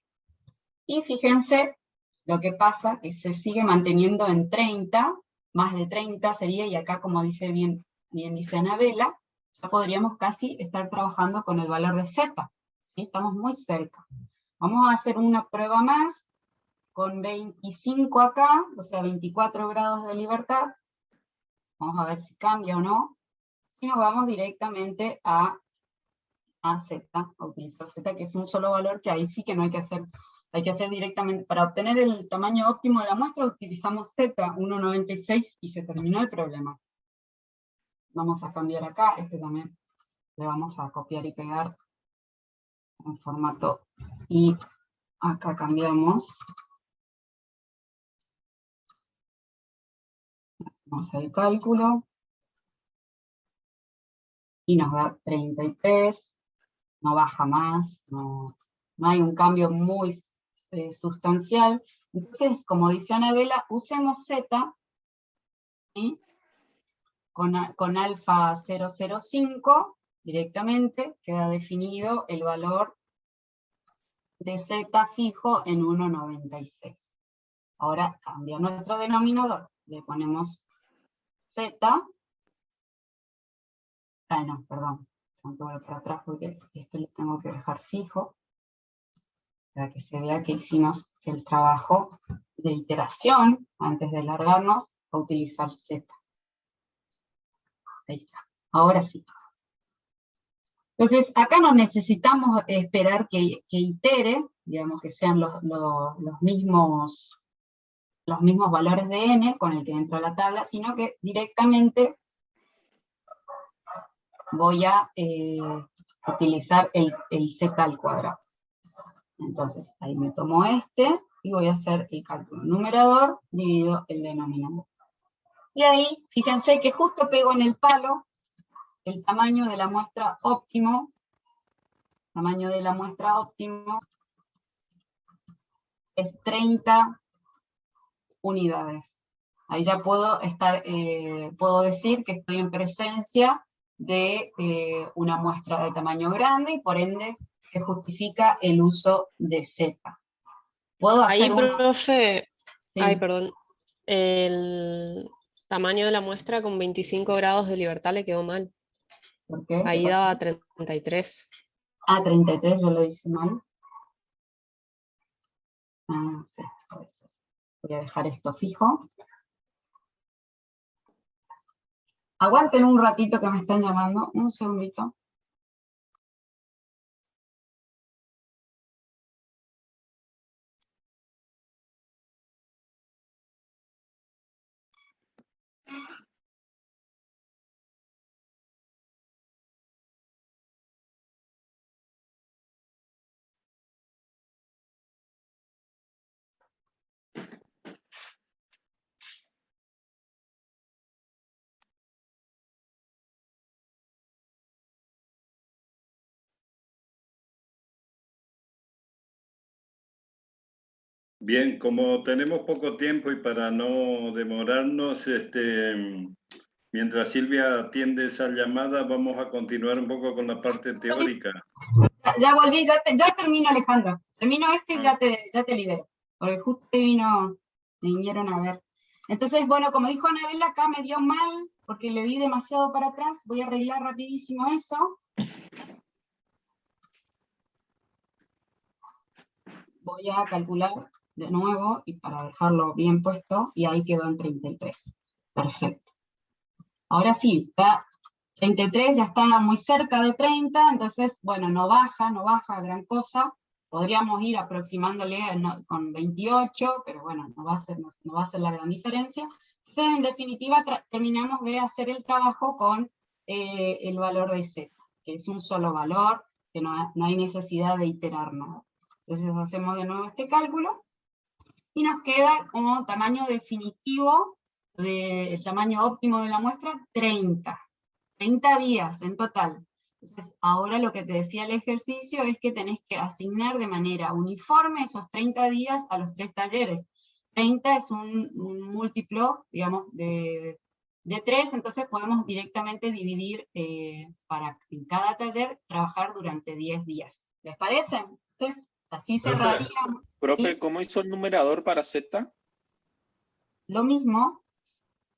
Y fíjense lo que pasa, que se sigue manteniendo en 30, más de 30 sería, y acá como dice bien dice Anabela, ya podríamos casi estar trabajando con el valor de Z. ¿Sí? Estamos muy cerca. Vamos a hacer una prueba más, con 25 acá, o sea 24 grados de libertad. Vamos a ver si cambia o no. Si nos vamos directamente a Z, a utilizar Z, que es un solo valor que ahí sí que no hay que hacer. Hay que hacer directamente, para obtener el tamaño óptimo de la muestra, utilizamos Z 1.96 y se terminó el problema. Vamos a cambiar acá, este también le vamos a copiar y pegar en formato, y acá cambiamos. Vamos al cálculo, y nos da 33, no baja más, no hay un cambio muy sustancial. Entonces, como dice Anabela, usemos Z, ¿sí? con alfa 005, directamente queda definido el valor de Z fijo en 1.96. Ahora cambia nuestro denominador, le ponemos Z, no, perdón, tengo que volver para atrás porque esto lo tengo que dejar fijo, para que se vea que hicimos el trabajo de iteración antes de largarnos a utilizar Z. Ahí está, ahora sí. Entonces, acá no necesitamos esperar que itere, digamos que sean los mismos valores de n con el que entro a la tabla, sino que directamente voy a utilizar el z al cuadrado. Entonces, ahí me tomo este y voy a hacer el cálculo numerador dividido el denominador. Y ahí, fíjense que justo pego en el palo el tamaño de la muestra óptimo. Tamaño de la muestra óptimo es 30 unidades. Ahí ya puedo decir que estoy en presencia de una muestra de tamaño grande, y por ende se justifica el uso de Z. Puedo hacer
Ahí,
una...
profe,
Sí.
ay, perdón, el tamaño de la muestra con 25 grados de libertad le quedó mal.
¿Por qué?
Ahí daba 33.
Ah, 33, yo lo hice mal. Ah, sí, puede ser. Voy a dejar esto fijo. Aguanten un ratito que me están llamando, un segundito.
Bien, como tenemos poco tiempo y para no demorarnos, mientras Silvia atiende esa llamada, vamos a continuar un poco con la parte teórica.
Ya volví, ya termino, Alejandro. Termino y ya te libero. Porque justo me vinieron a ver. Entonces, bueno, como dijo Anabela, acá me dio mal, porque le di demasiado para atrás. Voy a arreglar rapidísimo eso. Voy a calcular de nuevo, y para dejarlo bien puesto, y ahí quedó en 33. Perfecto. Ahora sí, ya 33 ya está muy cerca de 30, entonces, bueno, no baja gran cosa. Podríamos ir aproximándole con 28, pero bueno, no va a ser la gran diferencia. Entonces, en definitiva, terminamos de hacer el trabajo con el valor de Z, que es un solo valor, que no hay necesidad de iterar nada. Entonces hacemos de nuevo este cálculo, y nos queda como tamaño definitivo, el tamaño óptimo de la muestra, 30 días en total. Entonces, ahora lo que te decía el ejercicio es que tenés que asignar de manera uniforme esos 30 días a los 3 talleres. 30 es un múltiplo, digamos, de 3, entonces podemos directamente dividir para en cada taller trabajar durante 10 días. ¿Les parece? Entonces, así cerraríamos.
Profe,
¿sí?
¿cómo hizo el numerador para Z?
Lo mismo,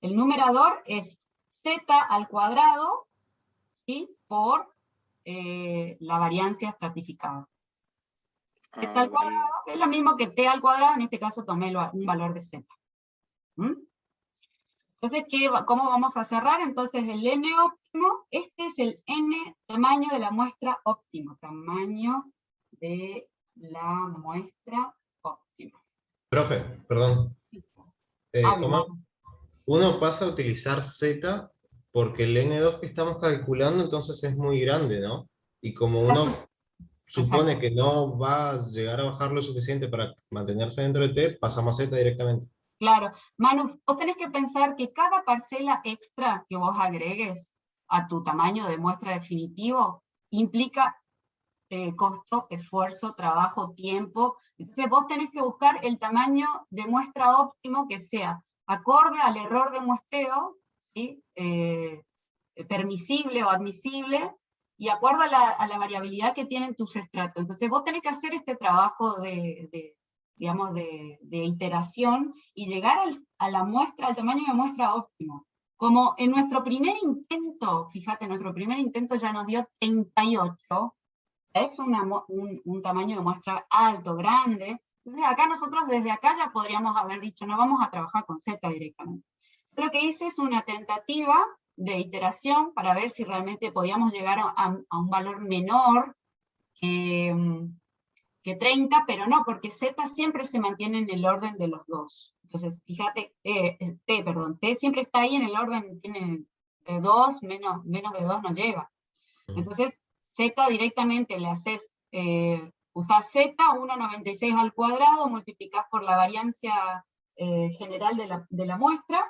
el numerador es Z al cuadrado, ¿sí? Por la variancia estratificada. Z al cuadrado es lo mismo que T al cuadrado, en este caso tomé un valor de Z. ¿Mm? Entonces, ¿cómo vamos a cerrar? Entonces, el N óptimo, este es el N tamaño de la muestra óptimo, tamaño de la muestra óptima.
Profe, perdón. Omar,
Bueno.
uno pasa a utilizar Z porque el N2 que estamos calculando entonces es muy grande, ¿no? Y como uno supone que no va a llegar a bajar lo suficiente para mantenerse dentro de T, pasamos a Z directamente.
Claro. Manu, vos tenés que pensar que cada parcela extra que vos agregues a tu tamaño de muestra definitivo implica costo, esfuerzo, trabajo, tiempo. Entonces vos tenés que buscar el tamaño de muestra óptimo que sea acorde al error de muestreo, ¿sí? Permisible o admisible, y acuerdo a la variabilidad que tienen tus estratos. Entonces vos tenés que hacer este trabajo digamos, de iteración, y llegar al tamaño de muestra óptimo. Como en nuestro primer intento, fíjate, nuestro primer intento ya nos dio 38, es un tamaño de muestra alto, grande. Entonces acá nosotros desde acá ya podríamos haber dicho, no vamos a trabajar con Z directamente. Lo que hice es una tentativa de iteración para ver si realmente podíamos llegar a un valor menor que 30, pero no, porque Z siempre se mantiene en el orden de los dos. Entonces, fíjate, T siempre está ahí en el orden, tiene de 2, menos de 2 no llega. Entonces, Z directamente le haces, usás Z, 1,96 al cuadrado, multiplicás por la variancia general de la muestra,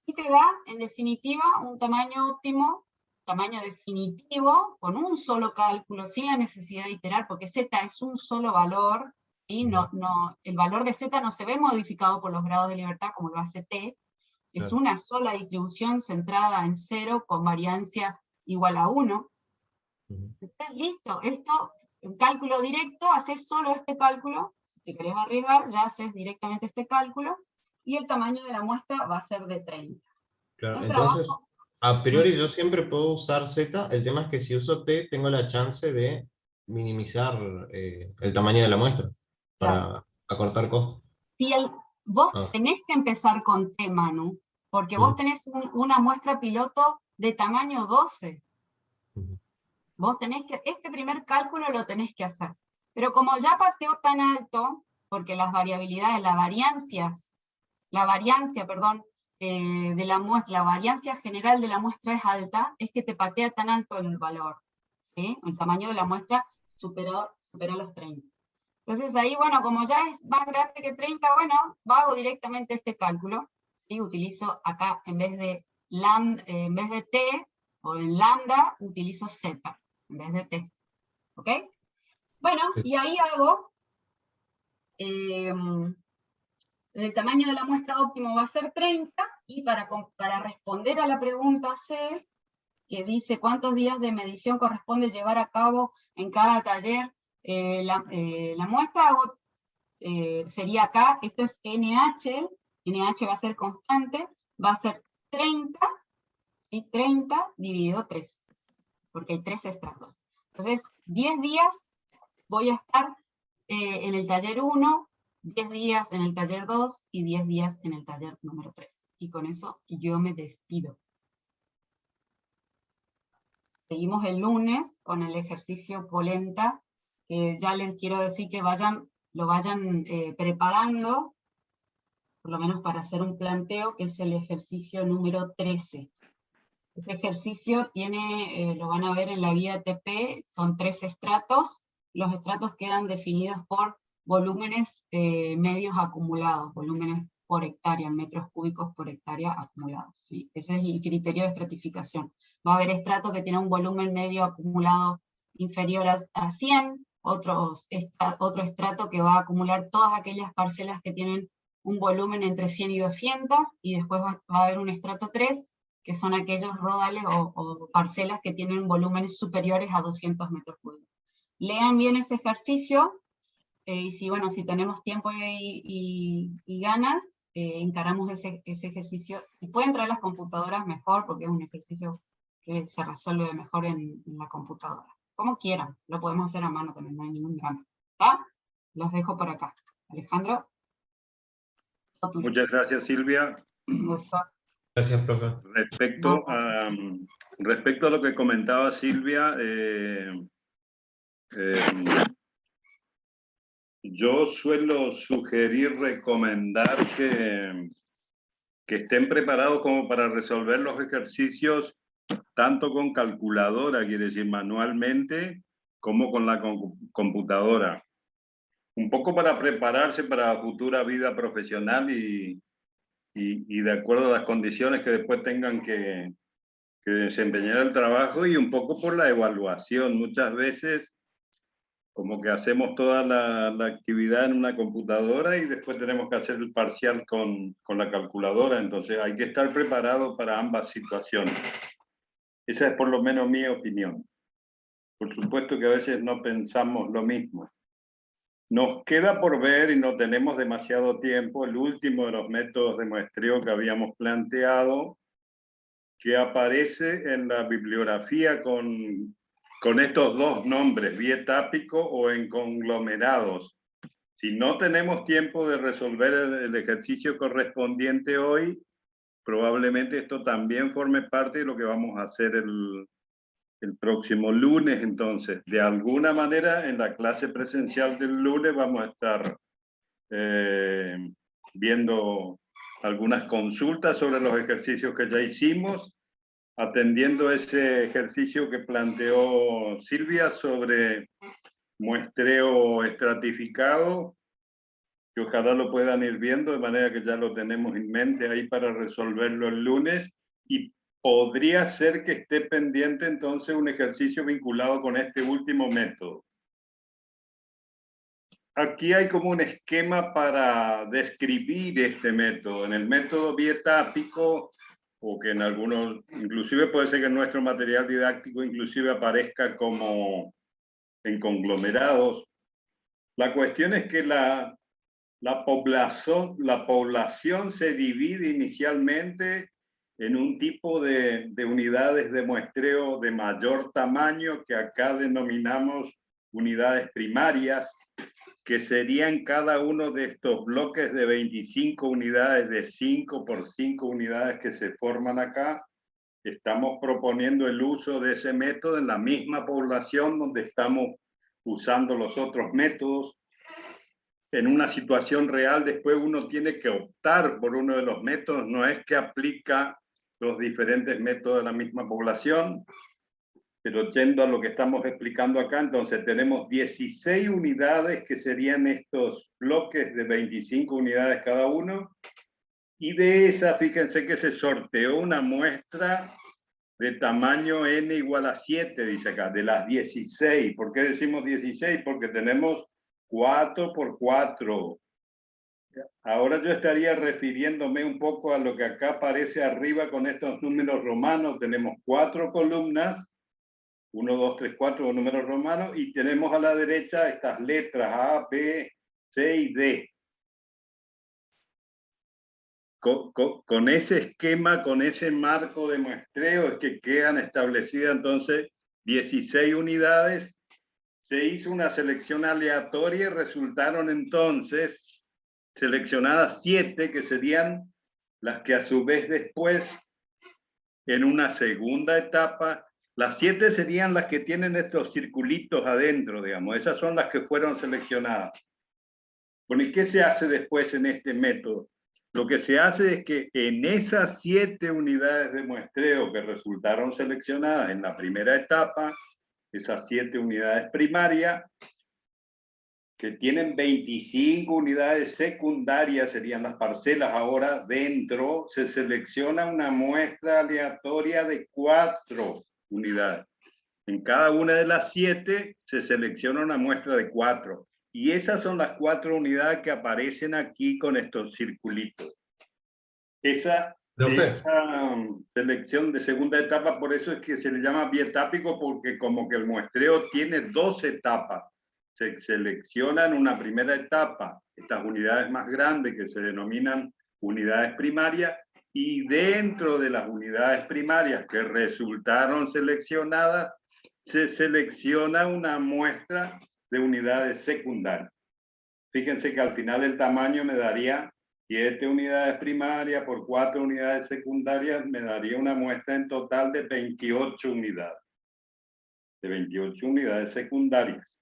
y te da, en definitiva, un tamaño óptimo, tamaño definitivo, con un solo cálculo, sin la necesidad de iterar, porque Z es un solo valor, y el valor de Z no se ve modificado por los grados de libertad como lo hace T, es una sola distribución centrada en 0 con variancia igual a 1. Entonces, listo, esto, en cálculo directo, haces solo este cálculo. Si te querés arriesgar, ya haces directamente este cálculo, y el tamaño de la muestra va a ser de 30.
Claro, entonces, a priori yo siempre puedo usar Z, el tema es que si uso T, tengo la chance de minimizar el tamaño de la muestra, para acortar costos.
Si vos tenés que empezar con T, Manu, porque vos tenés una muestra piloto de tamaño 12. Vos tenés que, este primer cálculo lo tenés que hacer. Pero como ya pateó tan alto, porque las variabilidades, la variancia de la muestra, la variancia general de la muestra es alta, es que te patea tan alto el valor, ¿sí? El tamaño de la muestra supera los 30. Entonces ahí, bueno, como ya es más grande que 30, bueno, hago directamente este cálculo, y utilizo acá, en vez de T, o en lambda, utilizo Z, en vez de T. ¿Ok? Bueno, y ahí hago el tamaño de la muestra óptimo va a ser 30, y para responder a la pregunta C, que dice cuántos días de medición corresponde llevar a cabo en cada taller la muestra, sería acá, esto es NH va a ser constante, va a ser 30, y 30 dividido 3, porque hay 3 estratos. Entonces, 10 días voy a estar en el taller 1, 10 días en el taller 2 y 10 días en el taller número 3. Y con eso yo me despido. Seguimos el lunes con el ejercicio polenta, que ya les quiero decir que lo vayan preparando, por lo menos para hacer un planteo, que es el ejercicio número 13. Este ejercicio tiene, lo van a ver en la guía TP, son 3 estratos. Los estratos quedan definidos por volúmenes medios acumulados, volúmenes por hectárea, metros cúbicos por hectárea acumulados. ¿Sí? Ese es el criterio de estratificación. Va a haber estrato que tiene un volumen medio acumulado inferior a 100, otro estrato que va a acumular todas aquellas parcelas que tienen un volumen entre 100 y 200, y después va a haber un estrato 3, que son aquellos rodales o parcelas que tienen volúmenes superiores a 200 metros cúbicos. Lean bien ese ejercicio, y si tenemos tiempo y ganas, encaramos ese ejercicio. Si pueden traer las computadoras, mejor, porque es un ejercicio que se resuelve mejor en la computadora. Como quieran, lo podemos hacer a mano también, no hay ningún drama. ¿Está? Los dejo por acá. Alejandro.
Muchas gracias, Silvia.
Gracias, profe.
Respecto a lo que comentaba Silvia, yo suelo sugerir, recomendar que estén preparados como para resolver los ejercicios tanto con calculadora, quiere decir manualmente, como con la computadora. Un poco para prepararse para la futura vida profesional y de acuerdo a las condiciones que después tengan que desempeñar el trabajo, y un poco por la evaluación. Muchas veces como que hacemos toda la actividad en una computadora y después tenemos que hacer el parcial con la calculadora, entonces hay que estar preparado para ambas situaciones. Esa es por lo menos mi opinión. Por supuesto que a veces no pensamos lo mismo. Nos queda por ver, y no tenemos demasiado tiempo, el último de los métodos de muestreo que habíamos planteado, que aparece en la bibliografía con estos dos nombres, bietápico o en conglomerados. Si no tenemos tiempo de resolver el ejercicio correspondiente hoy, probablemente esto también forme parte de lo que vamos a hacer el próximo lunes. Entonces, de alguna manera, en la clase presencial del lunes vamos a estar viendo algunas consultas sobre los ejercicios que ya hicimos, atendiendo ese ejercicio que planteó Silvia sobre muestreo estratificado, que ojalá lo puedan ir viendo, de manera que ya lo tenemos en mente ahí para resolverlo el lunes, y podría ser que esté pendiente entonces un ejercicio vinculado con este último método. Aquí hay como un esquema para describir este método. En el método bietápico, o que en algunos, inclusive puede ser que en nuestro material didáctico inclusive aparezca como en conglomerados. La cuestión es que la población se divide inicialmente en un tipo de unidades de muestreo de mayor tamaño, que acá denominamos unidades primarias, que serían cada uno de estos bloques de 25 unidades de 5 por 5 unidades que se forman acá. Estamos proponiendo el uso de ese método en la misma población donde estamos usando los otros métodos. En una situación real, después uno tiene que optar por uno de los métodos, no es que aplica los diferentes métodos de la misma población. Pero yendo a lo que estamos explicando acá, entonces tenemos 16 unidades que serían estos bloques de 25 unidades cada uno, y de esa, fíjense que se sorteó una muestra de tamaño n igual a 7, dice acá, de las 16. ¿Por qué decimos 16? Porque tenemos 4 por 4 Ahora yo estaría refiriéndome un poco a lo que acá aparece arriba con estos números romanos. Tenemos 4 columnas, 1, 2, 3, 4 números romanos, y tenemos a la derecha estas letras A, B, C y D. Con ese esquema, con ese marco de muestreo, es que quedan establecidas entonces 16 unidades. Se hizo una selección aleatoria y resultaron entonces seleccionadas 7, que serían las que a su vez después, en una segunda etapa, las 7 serían las que tienen estos circulitos adentro, digamos. Esas son las que fueron seleccionadas. Bueno, ¿y qué se hace después en este método? Lo que se hace es que en esas 7 unidades de muestreo que resultaron seleccionadas en la primera etapa, esas 7 unidades primarias, que tienen 25 unidades secundarias, serían las parcelas, ahora dentro se selecciona una muestra aleatoria de 4 unidades. En cada una de las 7 se selecciona una muestra de 4. Y esas son las 4 unidades que aparecen aquí con estos circulitos. Esa selección de segunda etapa, por eso es que se le llama bietápico, porque como que el muestreo tiene 2 etapas. Se selecciona en una primera etapa estas unidades más grandes que se denominan unidades primarias, y dentro de las unidades primarias que resultaron seleccionadas, se selecciona una muestra de unidades secundarias. Fíjense que al final el tamaño me daría 7 unidades primarias por 4 unidades secundarias, me daría una muestra en total de 28 unidades. De 28 unidades secundarias.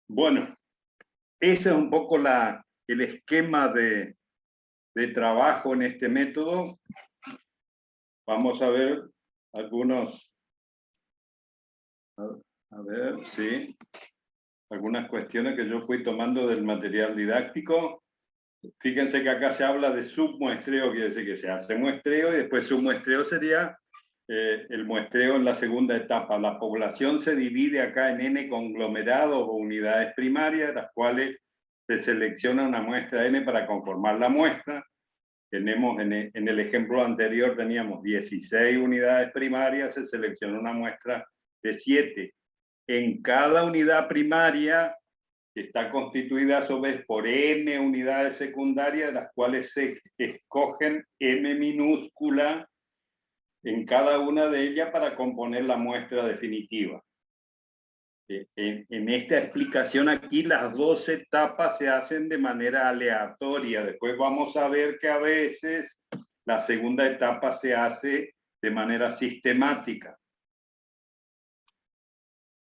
Bueno, ese es un poco el esquema de trabajo en este método. Vamos a ver algunos... A ver, sí. Algunas cuestiones que yo fui tomando del material didáctico. Fíjense que acá se habla de submuestreo, quiere decir que se hace muestreo, y después submuestreo sería el muestreo en la segunda etapa. La población se divide acá en N conglomerados o unidades primarias, las cuales se selecciona una muestra N para conformar la muestra. Tenemos en el ejemplo anterior teníamos 16 unidades primarias, se selecciona una muestra de 7. En cada unidad primaria, que está constituida a su vez por m unidades secundarias, las cuales se escogen m minúscula en cada una de ellas para componer la muestra definitiva. En esta explicación aquí, las 2 etapas se hacen de manera aleatoria. Después vamos a ver que a veces la segunda etapa se hace de manera sistemática.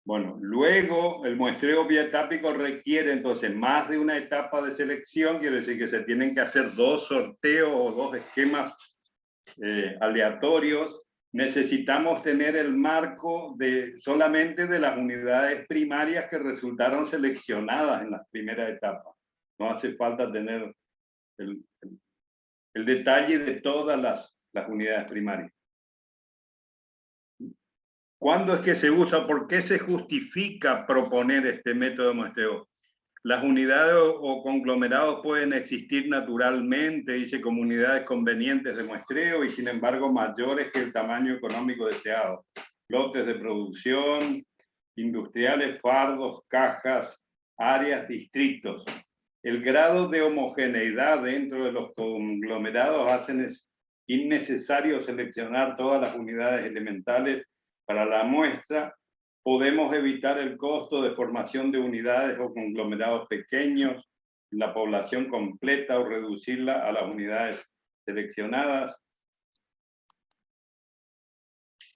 Bueno, luego el muestreo bietápico requiere entonces más de una etapa de selección, quiere decir que se tienen que hacer 2 sorteos o 2 esquemas aleatorios. Necesitamos tener el marco solamente de las unidades primarias que resultaron seleccionadas en la primera etapa. No hace falta tener el detalle de todas las unidades primarias. ¿Cuándo es que se usa? ¿Por qué se justifica proponer este método de muestreo? Las unidades o conglomerados pueden existir naturalmente, dice, como unidades convenientes de muestreo y sin embargo mayores que el tamaño económico deseado. Lotes de producción, industriales, fardos, cajas, áreas, distritos. El grado de homogeneidad dentro de los conglomerados hacen innecesario seleccionar todas las unidades elementales para la muestra. Podemos evitar el costo de formación de unidades o conglomerados pequeños en la población completa o reducirla a las unidades seleccionadas.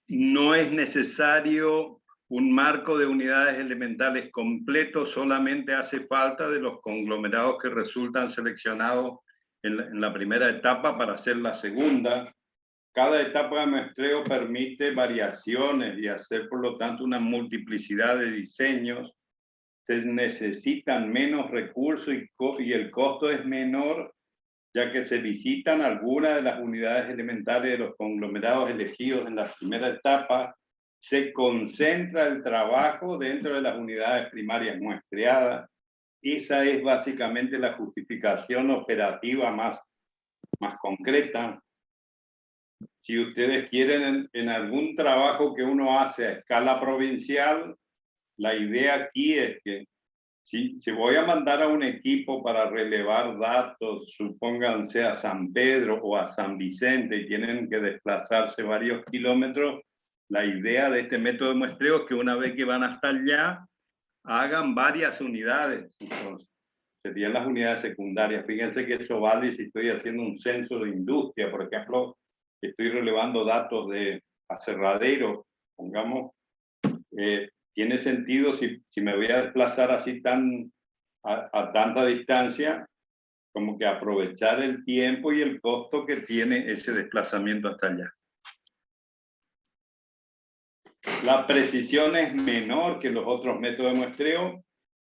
No es necesario un marco de unidades elementales completo, solamente hace falta de los conglomerados que resultan seleccionados en la primera etapa para hacer la segunda. Cada etapa de muestreo permite variaciones y hacer, por lo tanto, una multiplicidad de diseños. Se necesitan menos recursos y el costo es menor, ya que se visitan algunas de las unidades elementales de los conglomerados elegidos en la primera etapa. Se concentra el trabajo dentro de las unidades primarias muestreadas esa es básicamente la justificación operativa más concreta. Si ustedes quieren en algún trabajo que uno hace a escala provincial, la idea aquí es que si voy a mandar a un equipo para relevar datos, supónganse a San Pedro o a San Vicente, y tienen que desplazarse varios kilómetros, la idea de este método de muestreo es que una vez que van hasta allá, hagan varias unidades. Entonces, serían las unidades secundarias. Fíjense que eso vale si estoy haciendo un censo de industria, por ejemplo, estoy relevando datos de aserradero, pongamos, tiene sentido si me voy a desplazar así a tanta distancia, como que aprovechar el tiempo y el costo que tiene ese desplazamiento hasta allá. La precisión es menor que los otros métodos de muestreo,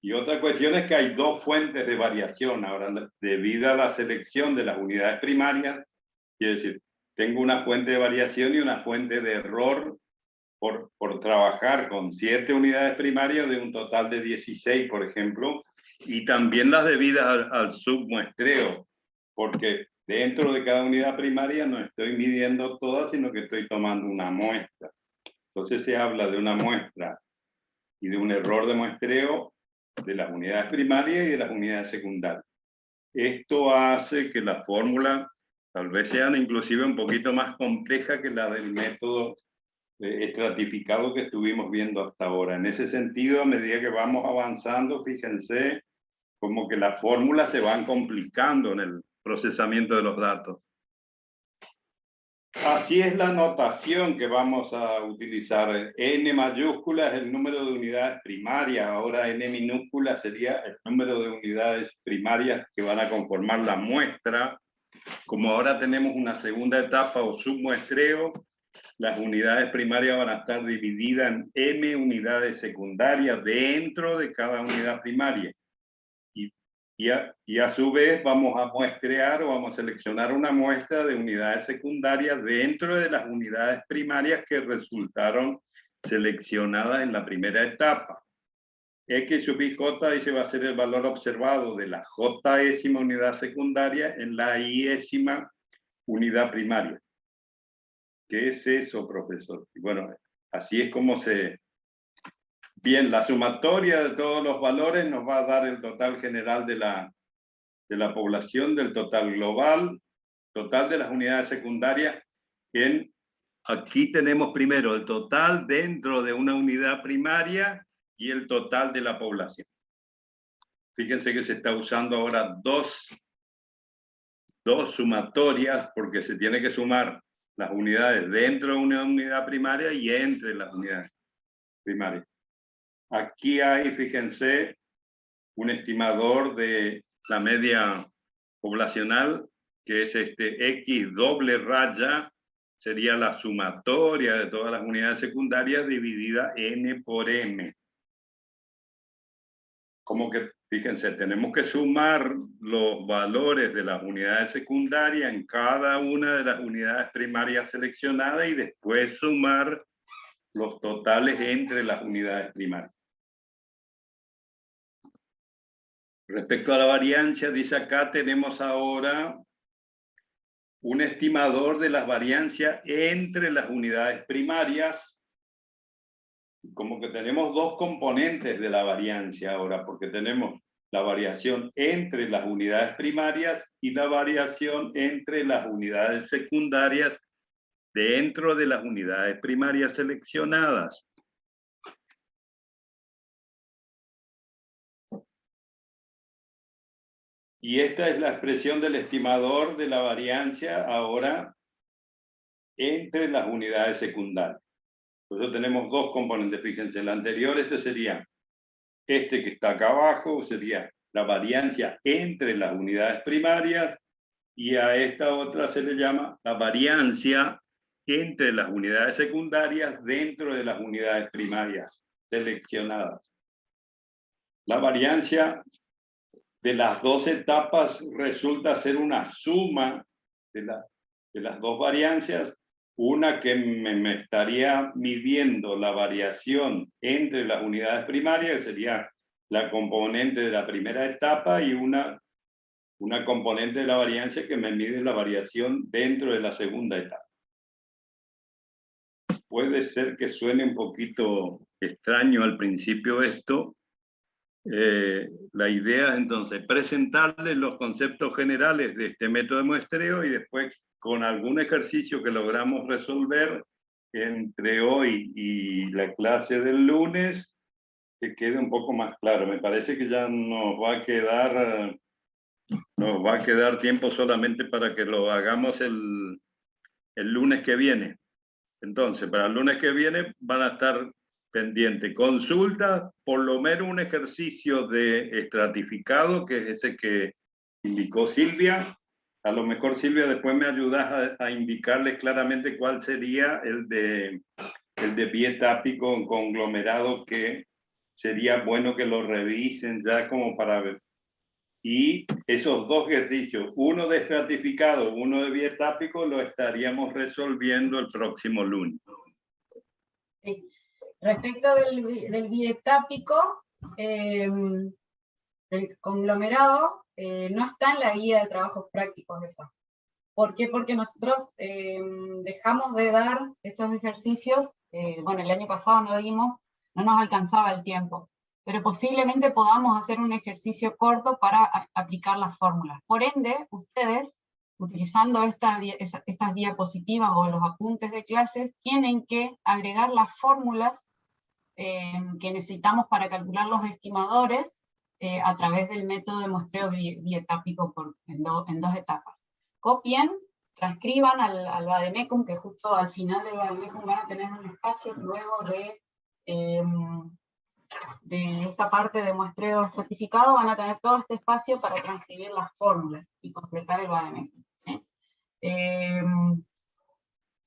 y otra cuestión es que hay dos fuentes de variación. Ahora, debido a la selección de las unidades primarias, quiere decir, tengo una fuente de variación y una fuente de error por trabajar con 7 unidades primarias de un total de 16, por ejemplo, y también las debidas al submuestreo, porque dentro de cada unidad primaria no estoy midiendo todas, sino que estoy tomando una muestra. Entonces se habla de una muestra y de un error de muestreo de las unidades primarias y de las unidades secundarias. Esto hace que la fórmula tal vez sean inclusive un poquito más compleja que la del método estratificado que estuvimos viendo hasta ahora. En ese sentido, a medida que vamos avanzando, fíjense como que las fórmulas se van complicando en el procesamiento de los datos. Así es la notación que vamos a utilizar. N mayúscula es el número de unidades primarias, ahora N minúscula sería el número de unidades primarias que van a conformar la muestra. Como ahora tenemos una segunda etapa o submuestreo, las unidades primarias van a estar divididas en M unidades secundarias dentro de cada unidad primaria. Y a su vez vamos a muestrear o vamos a seleccionar una muestra de unidades secundarias dentro de las unidades primarias que resultaron seleccionadas en la primera etapa. X sub i j dice va a ser el valor observado de la j-ésima unidad secundaria en la i-ésima unidad primaria. ¿Qué es eso, profesor? Y bueno, así es como se... Bien, la sumatoria de todos los valores nos va a dar el total general de la población, del total global, total de las unidades secundarias. Aquí tenemos primero el total dentro de una unidad primaria y el total de la población. Fíjense que se está usando ahora dos sumatorias porque se tiene que sumar las unidades dentro de una unidad primaria y entre las unidades primarias. Aquí hay, fíjense, un estimador de la media poblacional, que es X doble raya, sería la sumatoria de todas las unidades secundarias dividida N por M. Como que, fíjense, tenemos que sumar los valores de las unidades secundarias en cada una de las unidades primarias seleccionadas y después sumar los totales entre las unidades primarias. Respecto a la variancia, dice acá, tenemos ahora un estimador de las variancias entre las unidades primarias. Como que tenemos dos componentes de la variancia ahora, porque tenemos la variación entre las unidades primarias y la variación entre las unidades secundarias dentro de las unidades primarias seleccionadas. Y esta es la expresión del estimador de la variancia ahora entre las unidades secundarias. Por eso tenemos dos componentes, fíjense, el anterior sería, que está acá abajo, sería la variancia entre las unidades primarias, y a esta otra se le llama la variancia entre las unidades secundarias dentro de las unidades primarias seleccionadas. La variancia de las dos etapas resulta ser una suma de las dos variancias, una que me estaría midiendo la variación entre las unidades primarias, que sería la componente de la primera etapa y una componente de la variancia que me mide la variación dentro de la segunda etapa. Puede ser que suene un poquito extraño al principio esto. La idea es entonces presentarles los conceptos generales de este método de muestreo y después con algún ejercicio que logramos resolver entre hoy y la clase del lunes, que quede un poco más claro. Me parece que ya nos va a quedar tiempo solamente para que lo hagamos el lunes que viene. Entonces, para el lunes que viene van a estar pendientes consultas, por lo menos un ejercicio de estratificado, que es ese que indicó Silvia. A lo mejor, Silvia, después me ayudas a indicarles claramente cuál sería el de bietápico en conglomerado, que sería bueno que lo revisen ya como para ver. Y esos dos ejercicios, uno de estratificado, uno de bietápico, lo estaríamos resolviendo el próximo lunes.
Sí. Respecto del bietápico, el conglomerado no está en la guía de trabajos prácticos esa. ¿Por qué? Porque nosotros dejamos de dar estos ejercicios, bueno, el año pasado no dimos, no nos alcanzaba el tiempo, pero posiblemente podamos hacer un ejercicio corto para aplicar las fórmulas. Por ende, ustedes, utilizando estas diapositivas o los apuntes de clases, tienen que agregar las fórmulas que necesitamos para calcular los estimadores a través del método de muestreo bietápico en dos etapas. Copien, transcriban al Vademecum, que justo al final del Vademecum van a tener un espacio luego de esta parte de muestreo estratificado, van a tener todo este espacio para transcribir las fórmulas y completar el Vademecum, ¿sí? Es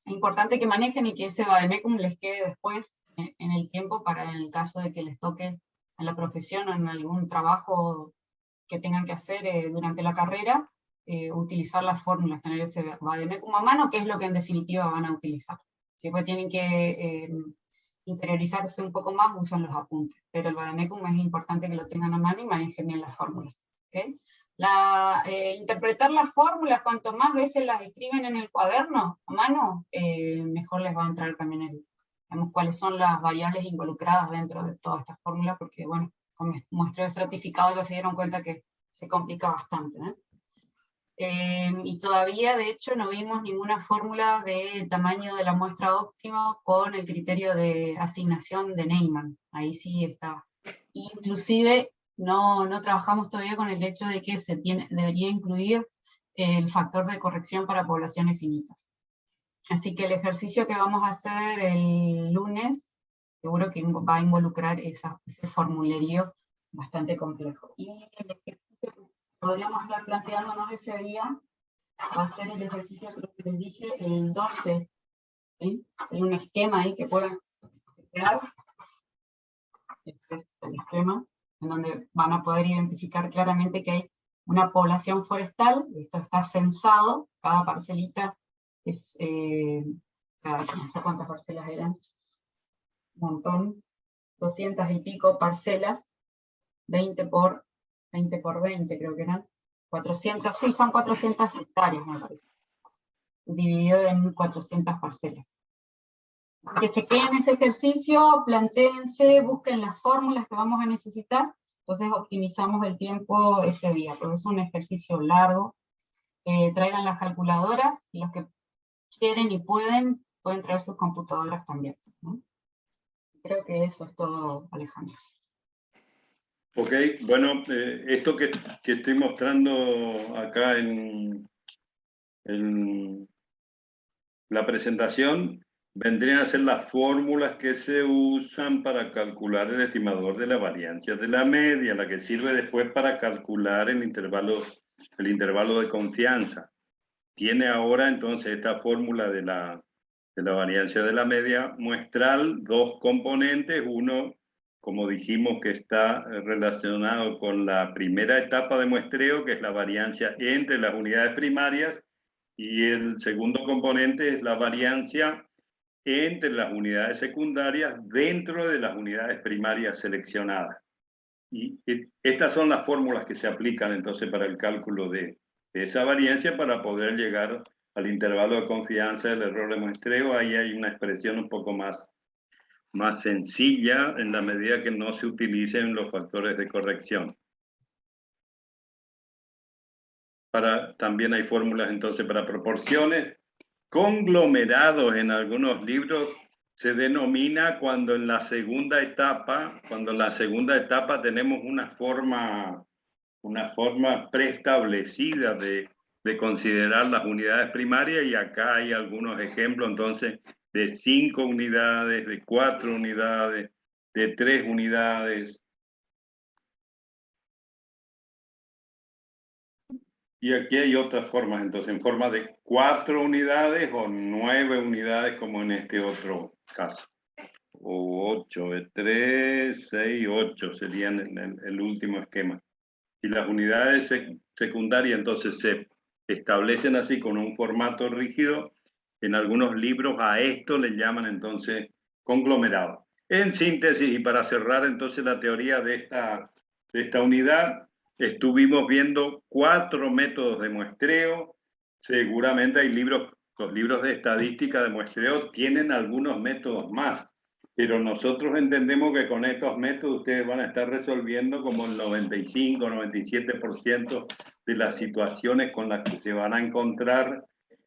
importante que manejen y que ese Vademecum les quede después en el tiempo para el caso de que les toque a la profesión o en algún trabajo que tengan que hacer durante la carrera, utilizar las fórmulas, tener ese Vademecum a mano, que es lo que en definitiva van a utilizar. Si después tienen que interiorizarse un poco más, usan los apuntes, pero el Vademecum es importante que lo tengan a mano y manejen bien las fórmulas. ¿Okay? Interpretar las fórmulas, cuanto más veces las escriben en el cuaderno a mano, mejor les va a entrar también digamos, cuáles son las variables involucradas dentro de todas estas fórmulas, porque bueno, con muestreo estratificado ya se dieron cuenta que se complica bastante, ¿eh? Y todavía, de hecho, no vimos ninguna fórmula de tamaño de la muestra óptima con el criterio de asignación de Neyman. Ahí sí está. Inclusive, no trabajamos todavía con el hecho de que debería incluir el factor de corrección para poblaciones finitas. Así que el ejercicio que vamos a hacer el lunes, seguro que va a involucrar ese formulario bastante complejo. Y el ejercicio que podríamos estar planteándonos ese día va a ser el ejercicio que les dije, el 12. ¿Sí? Hay un esquema ahí que pueden crear. Este es el esquema, en donde van a poder identificar claramente que hay una población forestal. Esto está censado, cada parcelita es, no sé cuántas parcelas eran, un montón, 200 y pico parcelas, 20 por 20 creo que eran, 400, sí, son 400 hectáreas, me parece, dividido en 400 parcelas. Que chequeen ese ejercicio, plantéense, busquen las fórmulas que vamos a necesitar, entonces optimizamos el tiempo ese día, porque es un ejercicio largo. Traigan las calculadoras, y los que quieren y pueden traer sus computadoras también, ¿no? Creo que eso es todo, Alejandro.
Ok, bueno, esto que estoy mostrando acá en la presentación vendrían a ser las fórmulas que se usan para calcular el estimador de la variancia de la media, la que sirve después para calcular el intervalo de confianza. Tiene ahora entonces esta fórmula de la variancia de la media muestral dos componentes, uno, como dijimos, que está relacionado con la primera etapa de muestreo, que es la variancia entre las unidades primarias, y el segundo componente es la variancia entre las unidades secundarias dentro de las unidades primarias seleccionadas. Y estas son las fórmulas que se aplican entonces para el cálculo de esa variancia para poder llegar al intervalo de confianza del error de muestreo. Ahí hay una expresión un poco más sencilla en la medida que no se utilicen los factores de corrección. También hay fórmulas entonces para proporciones. Conglomerados en algunos libros se denomina cuando en la segunda etapa, tenemos una forma preestablecida de considerar las unidades primarias, y acá hay algunos ejemplos entonces de 5 unidades, de 4 unidades, de 3 unidades. Y aquí hay otras formas, entonces, en forma de 4 unidades o 9 unidades, como en este otro caso. O 8, 3, 6, 8 serían el último esquema. Y las unidades secundarias, entonces, se establecen así con un formato rígido. En algunos libros a esto le llaman, entonces, conglomerado. En síntesis, y para cerrar, entonces, la teoría de esta unidad, estuvimos viendo 4 métodos de muestreo. Seguramente hay los libros de estadística de muestreo tienen algunos métodos más, pero nosotros entendemos que con estos métodos ustedes van a estar resolviendo como el 95, 97% de las situaciones con las que se van a encontrar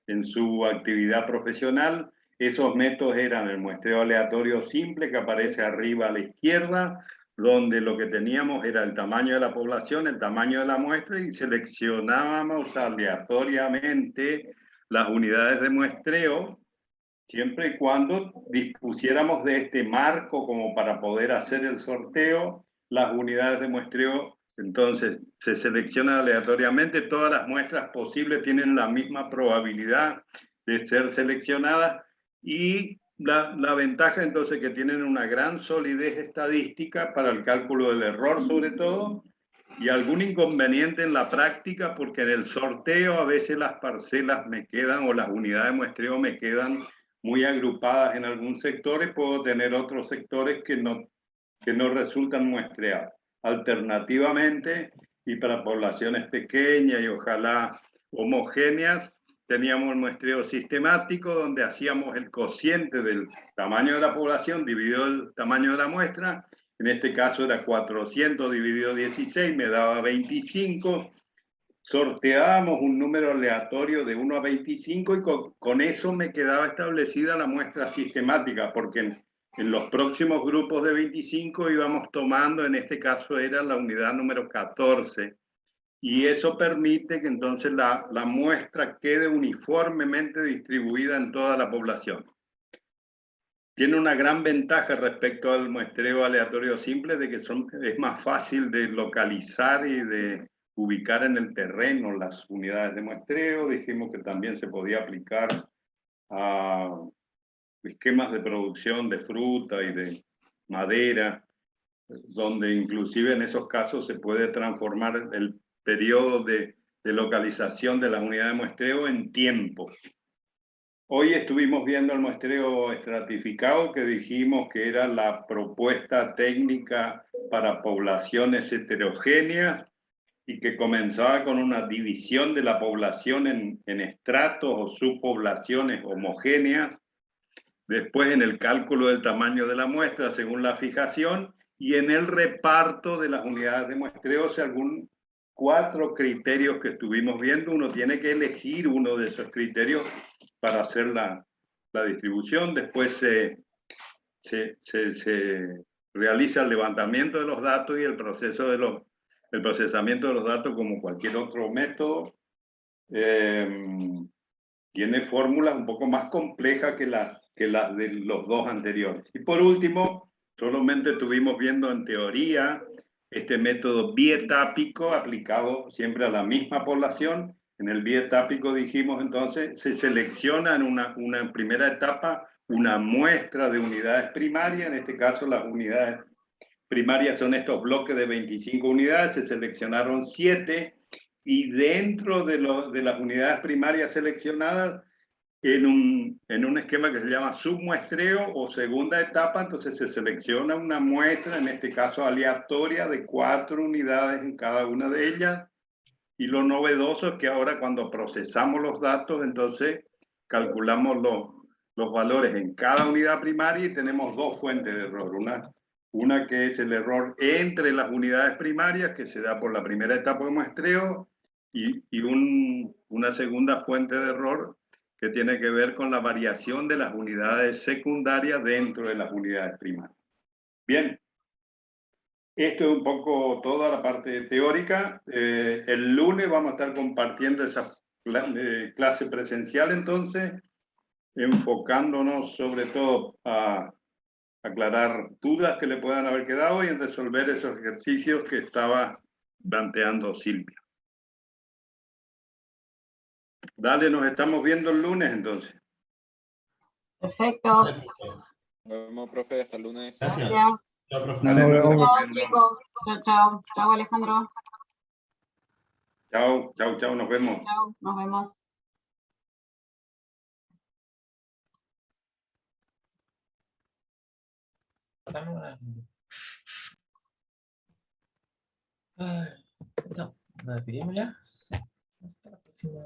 en su actividad profesional. Esos métodos eran el muestreo aleatorio simple, que aparece arriba a la izquierda, donde lo que teníamos era el tamaño de la población, el tamaño de la muestra, y seleccionábamos aleatoriamente las unidades de muestreo, siempre y cuando dispusiéramos de este marco como para poder hacer el sorteo. Las unidades de muestreo, entonces, se seleccionan aleatoriamente. Todas las muestras posibles tienen la misma probabilidad de ser seleccionadas, y la ventaja entonces que tienen una gran solidez estadística para el cálculo del error sobre todo, y algún inconveniente en la práctica, porque en el sorteo a veces las parcelas me quedan, o las unidades de muestreo me quedan muy agrupadas en algún sector, y puedo tener otros sectores que no resultan muestreados. Alternativamente, y para poblaciones pequeñas y ojalá homogéneas, teníamos el muestreo sistemático, donde hacíamos el cociente del tamaño de la población dividido el tamaño de la muestra. En este caso era 400 dividido 16, me daba 25. Sorteábamos un número aleatorio de 1 a 25, y con eso me quedaba establecida la muestra sistemática, porque en los próximos grupos de 25 íbamos tomando, en este caso era la unidad número 14, y eso permite que entonces la muestra quede uniformemente distribuida en toda la población. Tiene una gran ventaja respecto al muestreo aleatorio simple, de que es más fácil de localizar y de ubicar en el terreno las unidades de muestreo. Dijimos que también se podía aplicar a esquemas de producción de fruta y de madera, donde inclusive en esos casos se puede transformar el periodo de localización de las unidades de muestreo en tiempo. Hoy estuvimos viendo el muestreo estratificado, que dijimos que era la propuesta técnica para poblaciones heterogéneas, y que comenzaba con una división de la población en estratos o subpoblaciones homogéneas, después en el cálculo del tamaño de la muestra según la fijación, y en el reparto de las unidades de muestreo según 4 criterios que estuvimos viendo. Uno tiene que elegir uno de esos criterios para hacer la distribución. Después se realiza el levantamiento de los datos y el procesamiento de los datos, como cualquier otro método. Tiene fórmulas un poco más complejas que las de los dos anteriores. Y por último, solamente estuvimos viendo en teoría este método bietápico aplicado siempre a la misma población. En el bietápico dijimos entonces, se selecciona en una primera etapa una muestra de unidades primarias. En este caso las unidades primarias son estos bloques de 25 unidades, se seleccionaron 7, y dentro de las unidades primarias seleccionadas en un esquema que se llama submuestreo o segunda etapa. Entonces se selecciona una muestra, en este caso aleatoria, de 4 unidades en cada una de ellas. Y lo novedoso es que ahora cuando procesamos los datos, entonces calculamos los valores en cada unidad primaria y tenemos 2 fuentes de error. Una que es el error entre las unidades primarias, que se da por la primera etapa de muestreo, y una segunda fuente de error que tiene que ver con la variación de las unidades secundarias dentro de las unidades primarias. Bien. Esto es un poco toda la parte teórica. El lunes vamos a estar compartiendo esa clase presencial, entonces, enfocándonos sobre todo a aclarar dudas que le puedan haber quedado y en resolver esos ejercicios que estaba planteando Silvia. Dale, nos estamos viendo el lunes entonces.
Perfecto.
Nos vemos, profe, hasta el lunes.
Gracias.
Gracias.
Chao, profe.
Dale, nos estamos
Chao,
viendo.
chicos. Chao, chao. Chao, Alejandro.
Chao, chao, chao, nos vemos.
Chao, nos vemos.
No, nos despedimos ya. Sí. Hasta la próxima.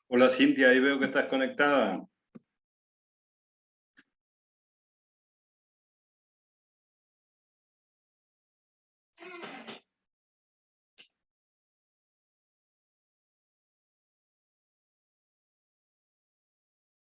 Hola Cintia, ahí veo que estás conectada.